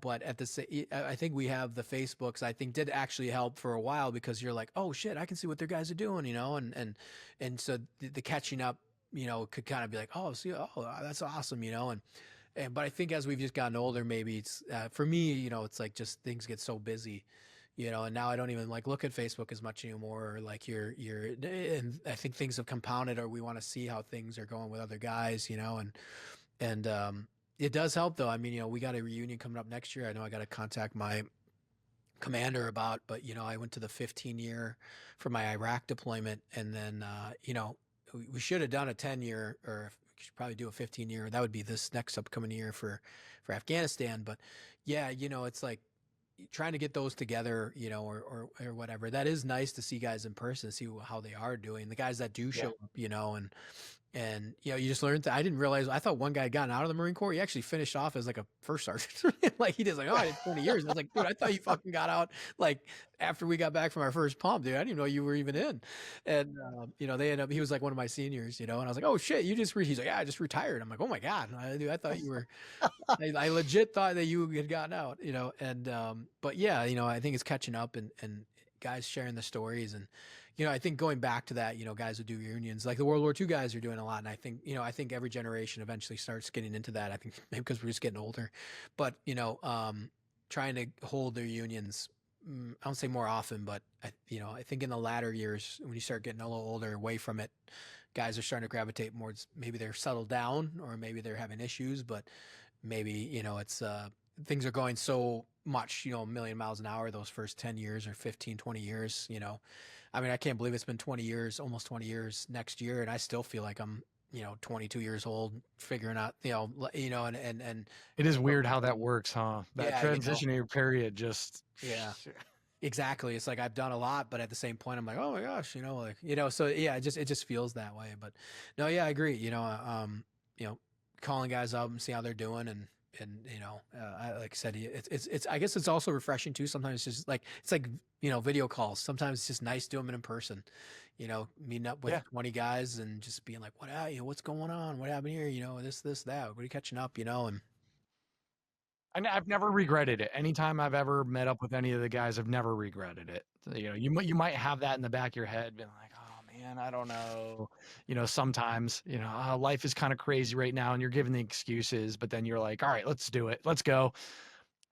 But at the same, I think we have the Facebooks, I think did actually help for a while because you're like, oh shit, I can see what their guys are doing, and so the catching up, could kind of be like, oh, see, oh, that's awesome, but I think as we've just gotten older, maybe it's, for me, it's like just things get so busy, and now I don't even like look at Facebook as much anymore. Or like and I think things have compounded, or we want to see how things are going with other guys, and it does help though. I mean, we got a reunion coming up next year. I know I got to contact my commander about, but I went to the 15-year for my Iraq deployment, and then we should have done a 10-year, or we should probably do a 15-year. That would be this next upcoming year for Afghanistan. But yeah, it's like trying to get those together, or whatever. That is nice to see guys in person, see how they are doing. The guys that do show up, and you just learned that. I didn't realize. I thought one guy had gotten out of the Marine Corps. He actually finished off as like a first sergeant. Like he did, like, oh, I did 20 years. I was like, dude, I thought you fucking got out like after we got back from our first pump, dude. I didn't even know you were even in. And they ended up. He was like one of my seniors, and I was like, oh shit, you just. He's like, yeah, I just retired. I'm like, oh my god, dude, I thought you were. I legit thought that you had gotten out, And but yeah, I think it's catching up and guys sharing the stories. And, I think going back to that, guys who do reunions, like the World War II guys are doing a lot. And I think, I think every generation eventually starts getting into that. I think maybe because we're just getting older, but, trying to hold their reunions, I don't say more often, but I think in the latter years, when you start getting a little older, away from it, guys are starting to gravitate more. Maybe they're settled down, or maybe they're having issues, but maybe, it's, things are going so much, a million miles an hour, those first 10 years or 15, 20 years, I mean, I can't believe it's been 20 years, almost 20 years next year. And I still feel like I'm, 22 years old, figuring out, and It is weird how that works, huh? That yeah, transitionary period just. yeah. Exactly. It's like I've done a lot, but at the same point, I'm like, oh my gosh, so yeah, it just feels that way. But no, yeah, I agree. Calling guys up and see how they're doing, and like I said, it's I guess it's also refreshing too. Sometimes it's just like video calls. Sometimes it's just nice doing them in person. Meeting up with 20 guys and just being like, what's going on? What happened here? This, that. What are you catching up? And I've never regretted it. Anytime I've ever met up with any of the guys, I've never regretted it. You might have that in the back of your head, being like, oh man, I don't know. Sometimes, life is kind of crazy right now, and you're giving the excuses, but then you're like, all right, let's do it. Let's go.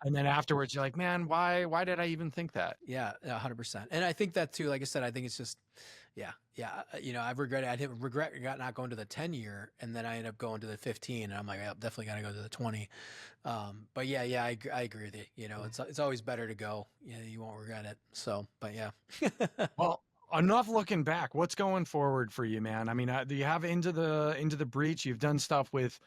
And then afterwards, you're like, man, why did I even think that? Yeah, 100%. And I think that too, like I said, I think it's just, yeah. I've regretted, I didn't regret not going to the 10-year, and then I ended up going to the 15, and I'm like, I'm definitely got to go to the 20. But yeah, I agree with you. It's always better to go. You won't regret it. So, but yeah. Well, enough looking back. What's going forward for you, man? I mean, do you have Into the Breach? You've done stuff with,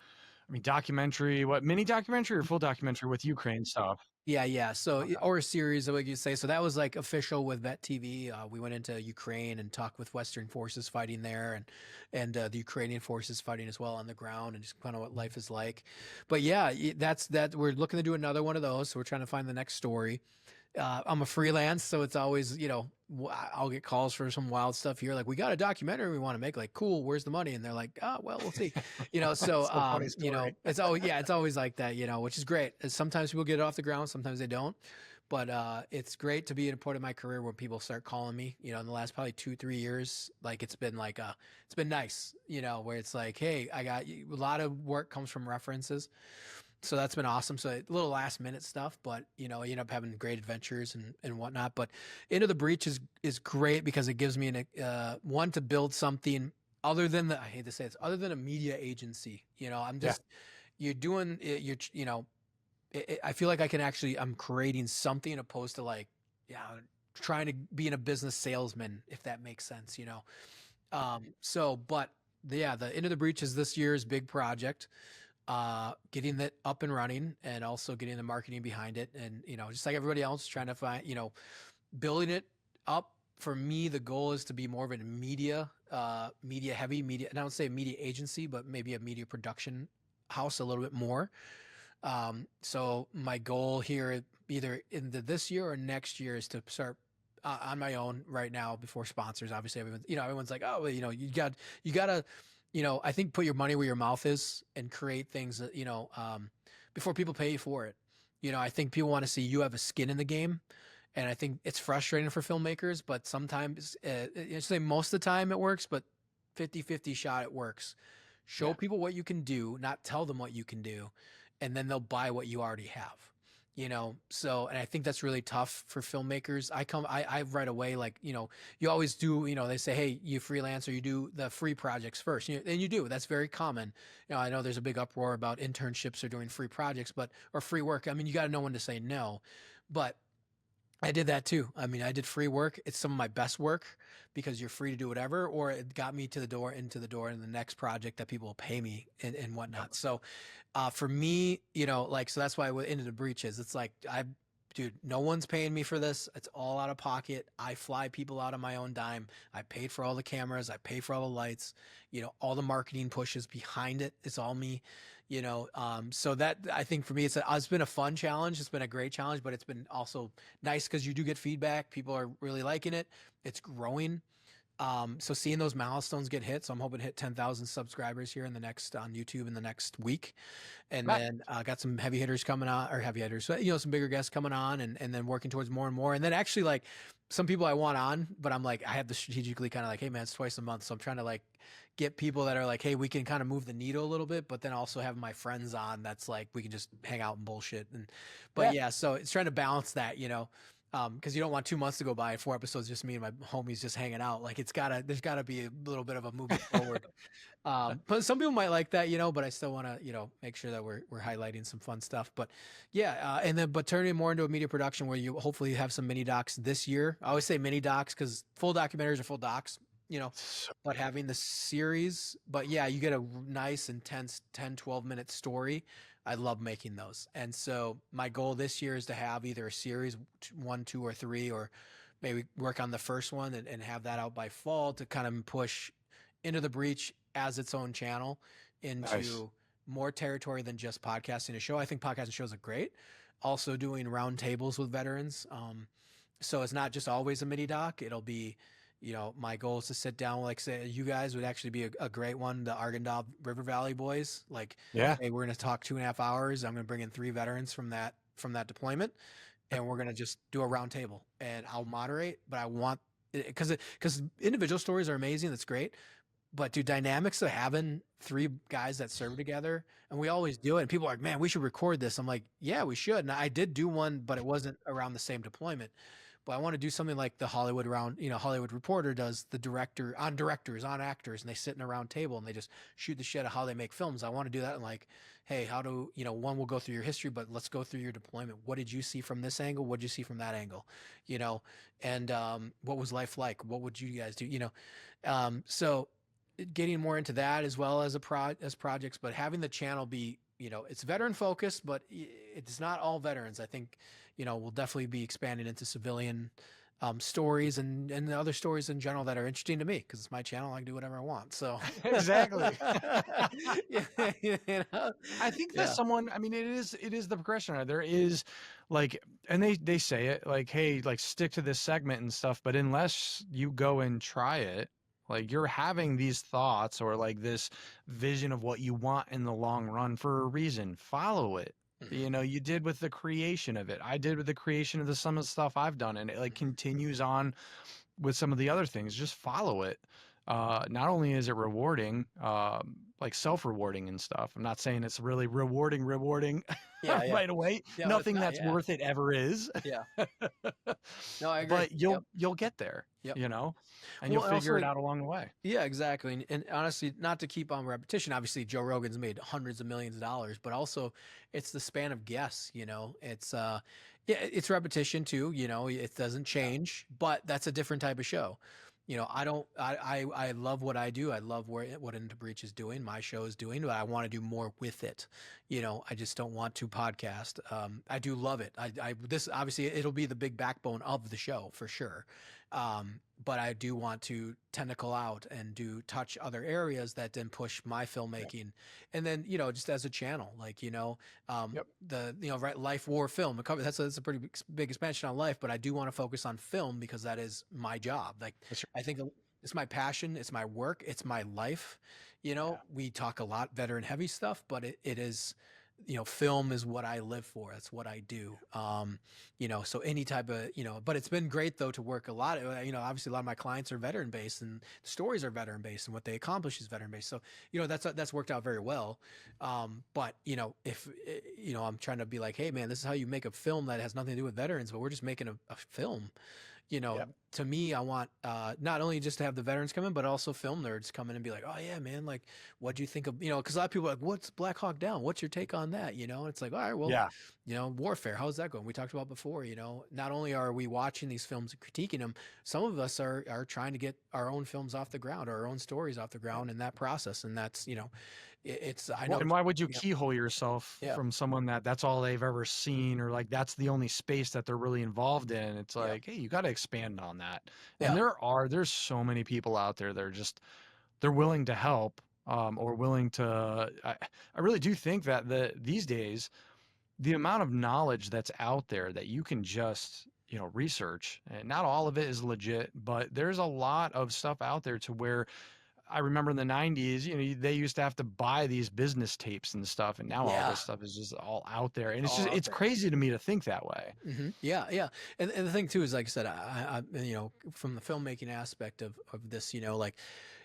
documentary, mini documentary or full documentary with Ukraine stuff? Yeah. So, or a series, like you say. So that was like official with Vet TV. We went into Ukraine and talked with Western forces fighting there, and the Ukrainian forces fighting as well on the ground, and just kind of what life is like. But yeah, that's that. We're looking to do another one of those. So we're trying to find the next story. I'm a freelance, so it's always, I'll get calls for some wild stuff here. Like, we got a documentary we want to make. Like, cool, where's the money? And they're like, oh, well, we'll see. So, it's always like that, which is great. Sometimes people get it off the ground, sometimes they don't. But it's great to be in a point of my career where people start calling me, in the last probably 2-3 years. Like, it's been nice, where it's like, hey, I got a lot of work comes from references. So that's been awesome. So a little last minute stuff, but you end up having great adventures and whatnot. But Into the Breach is great because it gives me one to build something other than I hate to say this, other than a media agency. I'm just you're doing I feel like I'm creating something opposed to like trying to be in a business salesman, if that makes sense. But the Into the Breach is this year's big project. Getting that up and running, and also getting the marketing behind it, and just like everybody else, trying to find building it up. For me, the goal is to be more of a media heavy media, and I don't say media agency, but maybe a media production house a little bit more. So my goal here, either in this year or next year, is to start on my own right now before sponsors. Obviously, everyone's like, oh, well, you gotta. I think put your money where your mouth is and create things that, before people pay you for it. I think people want to see you have a skin in the game. And I think it's frustrating for filmmakers, but sometimes, say most of the time it works, but 50-50 shot it works. Show people what you can do, not tell them what you can do, and then they'll buy what you already have. So, and I think that's really tough for filmmakers. I right away, like, you always do, they say, hey, you freelance, or you do the free projects first, and you do. That's very common. I know there's a big uproar about internships or doing free projects, or free work. I mean, you got to know when to say no, but I did that too. I mean, I did free work. It's some of my best work because you're free to do whatever, or it got me into the door in the next project that people will pay me and whatnot. So, for me, so that's why Into the Breach is, it's like, dude, no one's paying me for this. It's all out of pocket. I fly people out on my own dime. I paid for all the cameras. I pay for all the lights, all the marketing pushes behind it. It's all me, so that, I think for me, it's been a fun challenge. It's been a great challenge, but it's been also nice because you do get feedback. People are really liking it. It's growing. So seeing those milestones get hit, so I'm hoping to hit 10,000 subscribers here on YouTube in the next week. And Right. then got some heavy hitters coming on, or heavy hitters, you know, some bigger guests coming on, and then working towards more and more. And then actually, like, some people I want on, but I'm like, I have to strategically kind of like, hey man, it's twice a month. So I'm trying to like get people that are like, hey, we can kind of move the needle a little bit, but then also have my friends on that's like, we can just hang out and bullshit. But yeah, so it's trying to balance that, you know. Because you don't want 2 months to go by and 4 episodes just me and my homies just hanging out. Like there's gotta be a little bit of a movement forward. But some people might like that, you know, but I still want to, you know, make sure that we're highlighting some fun stuff. But yeah, but turning it more into a media production where you hopefully have some mini docs this year. I always say mini docs because full documentaries are full docs, you know, but having the series, but yeah, you get a nice, intense 10, 12-minute story. I love making those. And so my goal this year is to have either a series, 1, 2, or 3, or maybe work on the first one and have that out by fall to kind of push Into the Breach as its own channel into more territory than just podcasting a show. I think podcasting shows are great. Also doing roundtables with veterans. So it's not just always a mini doc. It'll be, you know, my goal is to sit down, like say you guys would actually be a great one. The Argandab River Valley boys, like, Yeah. hey, we're going to talk 2.5 hours. I'm going to bring in 3 veterans from that deployment, and we're going to just do a roundtable, and I'll moderate. But I want, because individual stories are amazing. That's great. But dude, dynamics of having 3 guys that serve together, and we always do it. And people are like, man, we should record this. I'm like, yeah, we should. And I did do one, but it wasn't around the same deployment. But I want to do something like the Hollywood Hollywood Reporter does, the directors, on actors, and they sit in a round table and they just shoot the shit of how they make films. I want to do that. And like, hey, how do, you know, one will go through your history, but let's go through your deployment. What did you see from this angle? What did you see from that angle? You know, and what was life like? What would you guys do? You know, so getting more into that as well as projects, but having the channel be, you know, it's veteran focused, but it's not all veterans. I think, you know, we'll definitely be expanding into civilian stories and other stories in general that are interesting to me, because it's my channel. I can do whatever I want. So Exactly. you know? I think that Yeah. I mean, it is the progression. There is like, and they say it like, hey, like stick to this segment and stuff, but unless you go and try it, like you're having these thoughts or like this vision of what you want in the long run for a reason, follow it. You know, you did with the creation of it. I did with the creation of some of the stuff I've done, and it like continues on with some of the other things. Just follow it. Not only is it rewarding, like self-rewarding and stuff. I'm not saying it's really rewarding Yeah, yeah. right away. Yeah, no, it's Nothing not, that's yeah. worth it ever is. Yeah. No, I agree. But you'll get there, Yep. you know, and Well, you'll and figure also, it out along the way. yeah, exactly. And honestly, not to keep on repetition, obviously Joe Rogan's made hundreds of millions of dollars, but also it's the span of guests, you know, it's yeah, it's repetition too, you know, it doesn't change, but that's a different type of show. You know, I love what I do. I love what Into Breach is doing, my show is doing, but I want to do more with it. You know, I just don't want to podcast. I do love it. This obviously it'll be the big backbone of the show for sure. But I do want to tentacle out and touch other areas that then push my filmmaking, and then, you know, just as a channel, like, you know, Yep. the, you know, right, life, war, film. That's a pretty big expansion on life, but I do want to focus on film because that is my job. Like, That's I think it's my passion, it's my work, it's my life. You know, we talk a lot veteran heavy stuff, but it is, you know, film is what I live for. That's what I do. You know, so any type of, you know, but it's been great though to work a lot. You know, obviously a lot of my clients are veteran based, and the stories are veteran based, and what they accomplish is veteran based. So, you know, that's worked out very well. But you know, if, you know, I'm trying to be like, hey man, this is how you make a film that has nothing to do with veterans, but we're just making a film. You know, Yep. to me, I want not only just to have the veterans come in, but also film nerds come in and be like, oh yeah, man, like, what do you think of, you know, because a lot of people are like, what's Black Hawk Down? What's your take on that? You know, and it's like, all right, well, Yeah. you know, warfare, how's that going? We talked about before, you know, not only are we watching these films and critiquing them, some of us are trying to get our own films off the ground, our own stories off the ground in that process. And that's, you know, it's, I know. And why would you Yeah. keyhole yourself Yeah. from someone that's all they've ever seen, or like that's the only space that they're really involved in? It's like, hey, you got to expand on that. And Yeah. there's so many people out there that are just, they're willing to help, or willing to, I really do think that these days, the amount of knowledge that's out there that you can just, research, and not all of it is legit, but there's a lot of stuff out there to where I remember in the 90s, they used to have to buy these business tapes and stuff, and now all Yeah. this stuff is just all out there. And All out it's there. crazy to me to think that way. Yeah, yeah. And the thing too is, like I said, from the filmmaking aspect of this, like,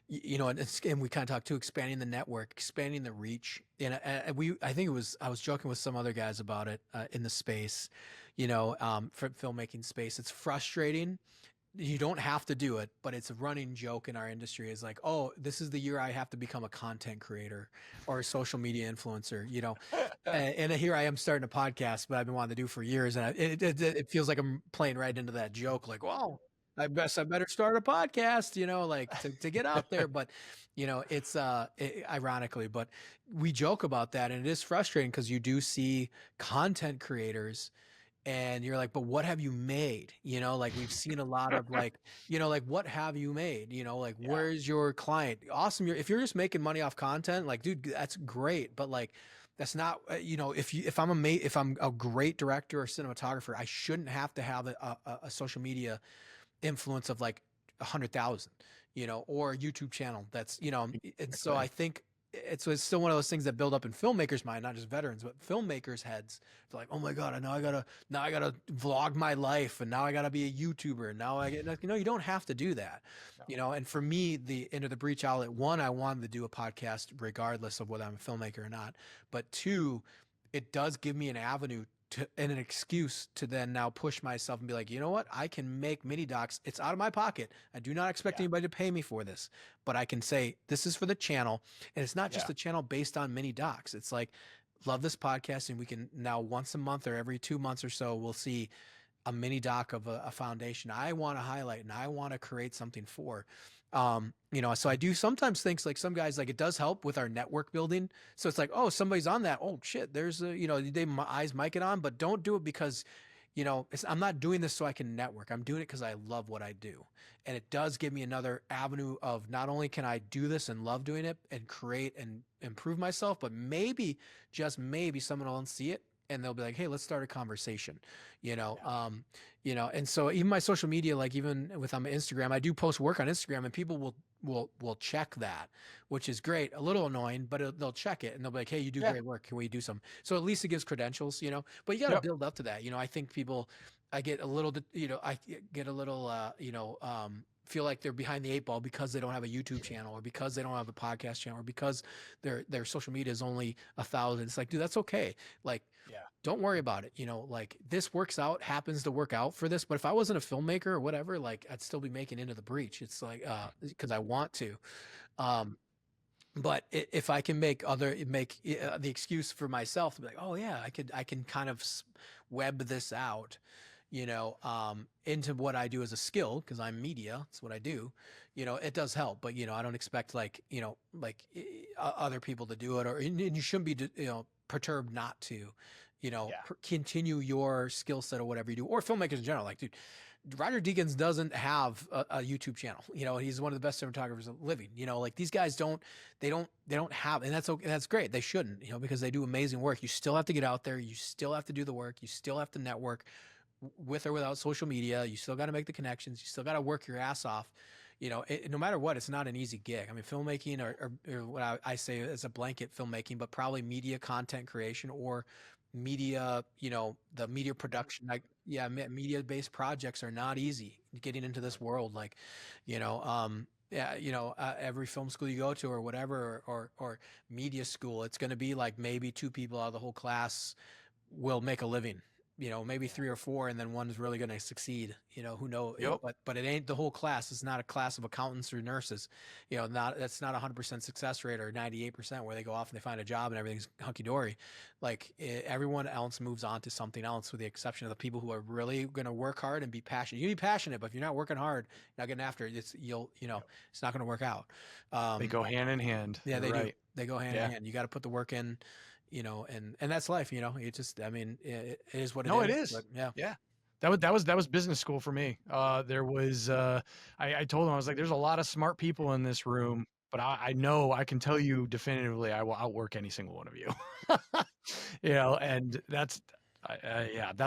and we kind of talked too, expanding the network, expanding the reach. And I think I was joking with some other guys about it in the space, for filmmaking space. It's frustrating. You don't have to do it, but it's a running joke in our industry. Is like, oh, this is the year I have to become a content creator or a social media influencer, and here I am starting a podcast, but I've been wanting to do for years, and it feels like I'm playing right into that joke. Like, well, I better start a podcast, like to get out there. But it's ironically, but we joke about that, and it is frustrating because you do see content creators. And you're like, but what have you made? Like we've seen a lot of like, like what have you made? Like, where's your client? Awesome. If you're just making money off content, like, dude, that's great. But like, that's not, if I'm a great director or cinematographer, I shouldn't have to have a social media influence of like 100,000, or a YouTube channel. That's, and so I think it's still one of those things that build up in filmmakers' mind, not just veterans, but filmmakers' heads. It's like, oh my God, now I gotta vlog my life, and now I gotta be a YouTuber. And now you don't have to do that, And for me, the Into the Breach outlet, one, I wanted to do a podcast regardless of whether I'm a filmmaker or not. But two, it does give me an avenue and an excuse to then now push myself and be like, you know what? I can make mini docs. It's out of my pocket. I do not expect anybody to pay me for this, but I can say this is for the channel. And it's not just a channel based on mini docs. It's like, love this podcast. And we can now once a month or every 2 months or so, we'll see a mini doc of a foundation I want to highlight and I want to create something for. So I do sometimes think like some guys, like it does help with our network building. So it's like, oh, somebody's on that. Oh shit. There's they eyes mic it on, but don't do it because, I'm not doing this so I can network. I'm doing it because I love what I do. And it does give me another avenue of not only can I do this and love doing it and create and improve myself, but maybe, just maybe someone will see it and they'll be like, hey, let's start a conversation, and so even my social media, like even with on my Instagram, I do post work on Instagram and people will check that, which is great. A little annoying, but they'll check it and they'll be like, hey, you do great work. Can we do some? So at least it gives credentials, but you got to build up to that. I think I get a little, feel like they're behind the 8 ball because they don't have a YouTube channel or because they don't have a podcast channel or because their social media is only 1,000. It's like, dude, that's okay. Like, don't worry about it. Like this happens to work out for this. But if I wasn't a filmmaker or whatever, like I'd still be making Into the Breach. It's like, cause I want to, but if I can make the excuse for myself to be like, oh yeah, I can kind of web this out, into what I do as a skill, because I'm media. That's what I do. It does help, but I don't expect other people to do it, and you shouldn't be, perturbed not to, continue your skill set or whatever you do, or filmmakers in general. Like, dude, Roger Deakins doesn't have a YouTube channel. He's one of the best cinematographers living. Like these guys don't have, and that's okay. That's great. They shouldn't, because they do amazing work. You still have to get out there. You still have to do the work. You still have to network with or without social media. You still got to make the connections. You still got to work your ass off. No matter what, it's not an easy gig. I mean, filmmaking or what I say is a blanket filmmaking, but probably media content creation or media, the media production, like, media based projects are not easy getting into this world. Like, every film school you go to or whatever, or media school, it's going to be like maybe 2 people out of the whole class will make a living, maybe 3 or 4, and then one's really going to succeed, who knows, but it ain't the whole class. It's not a class of accountants or nurses, that's not 100% success rate or 98% where they go off and they find a job and everything's hunky-dory. Like everyone else moves on to something else, with the exception of the people who are really going to work hard and be passionate. You can be passionate, but if you're not working hard, not getting after it, it's not going to work out. They go hand in hand. Yeah, You're they do. right. They go hand in hand. You got to put the work in, and that's life, it just, I mean, it is what it is. No, it is. But yeah. That was business school for me. There was, I told them, I was like, there's a lot of smart people in this room, but I know, I can tell you definitively, I will outwork any single one of you, and that's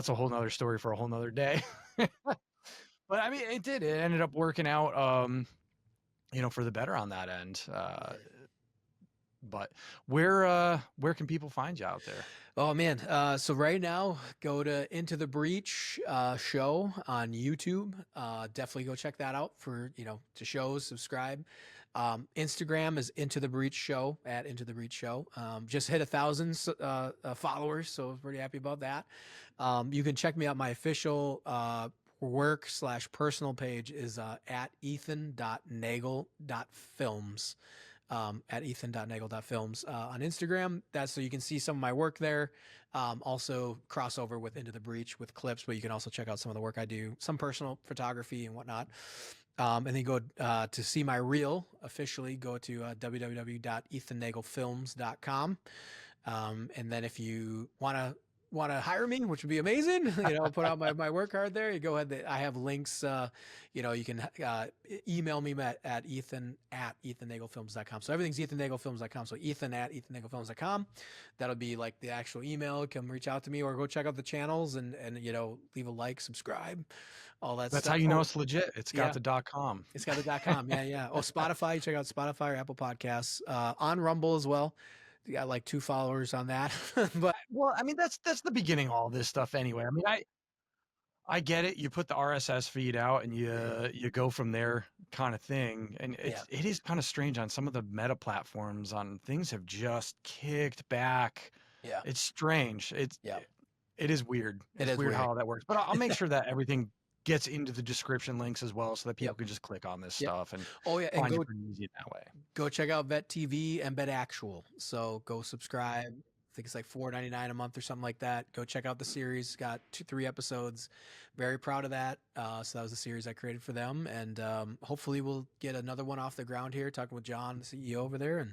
a whole nother story for a whole nother day. But I mean, it did. It ended up working out, for the better on that end. But where can people find you out there? Oh man. So right now, go to Into the Breach show on YouTube. Definitely go check that out for, to shows, subscribe. Instagram is Into the Breach Show, at Into the Breach Show. Just hit 1,000 followers, so I was pretty happy about that. You can check me out. My official work/personal page is at ethan.nagel.films. At ethan.nagel.films on Instagram. That's so you can see some of my work there. Also crossover with Into the Breach with clips, but you can also check out some of the work I do, some personal photography and whatnot. And then go to see my reel officially, go to www.ethannagelfilms.com. And then if you want to hire me, which would be amazing, put out my work card there. You go ahead. I have links. You can email me at ethan@ethannagelfilms.com. So everything's ethannagelfilms.com. So ethan@ethannagelfilms.com. That'll be like the actual email. Come reach out to me or go check out the channels and leave a like, subscribe, all that That's stuff. how you know it's legit. It's got the .com. It's got the .com. Yeah. Oh, Spotify. Check out Spotify or Apple Podcasts. On Rumble as well. You got like 2 followers on that. But Well, I mean, that's the beginning of all this stuff anyway. I mean, I get it. You put the RSS feed out and you go from there, kind of thing. And it is kind of strange on some of the meta platforms. On things have just kicked back. Yeah, it's strange. It is weird. It's weird how all that works. But I'll make sure that everything gets into the description links as well, so that people can just click on this stuff and find it pretty easy that way. Go check out Vet TV and Vet Actual. So go subscribe. I think it's like $4.99 a month or something like that. Go check out the series. Got 2-3 episodes. Very proud of that. So that was the series I created for them, and hopefully we'll get another one off the ground here. Talking with John, the CEO over there, and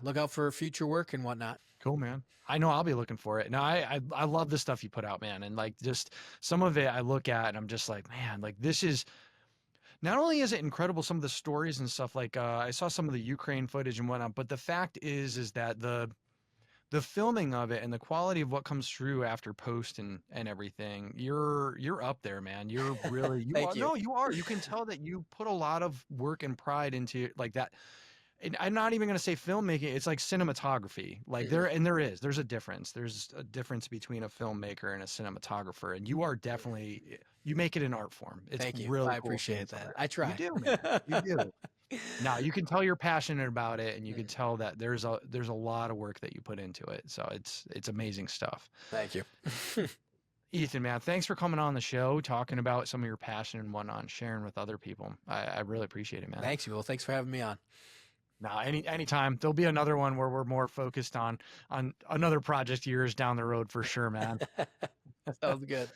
look out for future work and whatnot. Cool, man. I know I'll be looking for it. No, I love the stuff you put out, man. And like just some of it I look at and I'm just like, man, like this is not only is it incredible, some of the stories and stuff, like I saw some of the Ukraine footage and whatnot, but the fact is that the filming of it and the quality of what comes through after post and everything, you're up there, man. You're really, you are. You can tell that you put a lot of work and pride into like that. And I'm not even going to say filmmaking. It's like cinematography. Like there's a difference. There's a difference between a filmmaker and a cinematographer. And you are definitely, you make it an art form. It's Thank you. Really I appreciate that. I try. You do, man. You do. Now you can tell you're passionate about it, and you can tell that there's a lot of work that you put into it. So it's amazing stuff. Thank you. Ethan, man, thanks for coming on the show, talking about some of your passion and whatnot, and sharing with other people. I really appreciate it, man. Thanks, Will. Thanks for having me on. No, anytime. There'll be another one where we're more focused on another project years down the road for sure, man. Sounds good.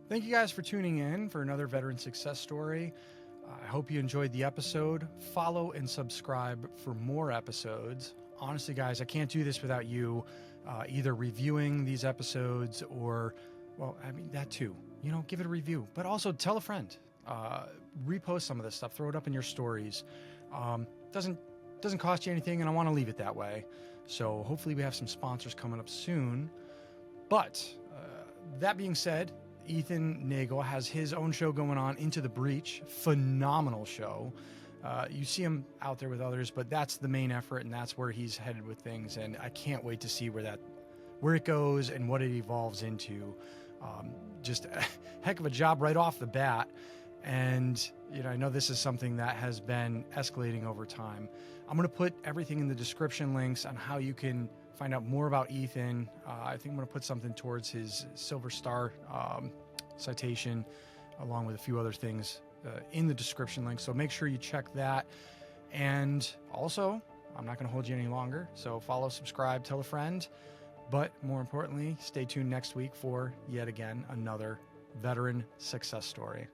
Thank you guys for tuning in for another veteran success story. I hope you enjoyed the episode. Follow and subscribe for more episodes. Honestly, guys, I can't do this without you either reviewing these episodes or, well, I mean, that too. Give it a review, but also tell a friend. Repost some of this stuff. Throw it up in your stories. Doesn't cost you anything, and I want to leave it that way. So hopefully we have some sponsors coming up soon. But that being said, Ethan Nagel has his own show going on, Into the Breach. Phenomenal show. You see him out there with others, but that's the main effort, and that's where he's headed with things. And I can't wait to see where it goes and what it evolves into. Just a heck of a job right off the bat. And, I know this is something that has been escalating over time. I'm going to put everything in the description links on how you can find out more about Ethan. I think I'm going to put something towards his Silver Star citation, along with a few other things in the description link. So make sure you check that. And also, I'm not going to hold you any longer. So follow, subscribe, tell a friend. But more importantly, stay tuned next week for yet again another veteran success story.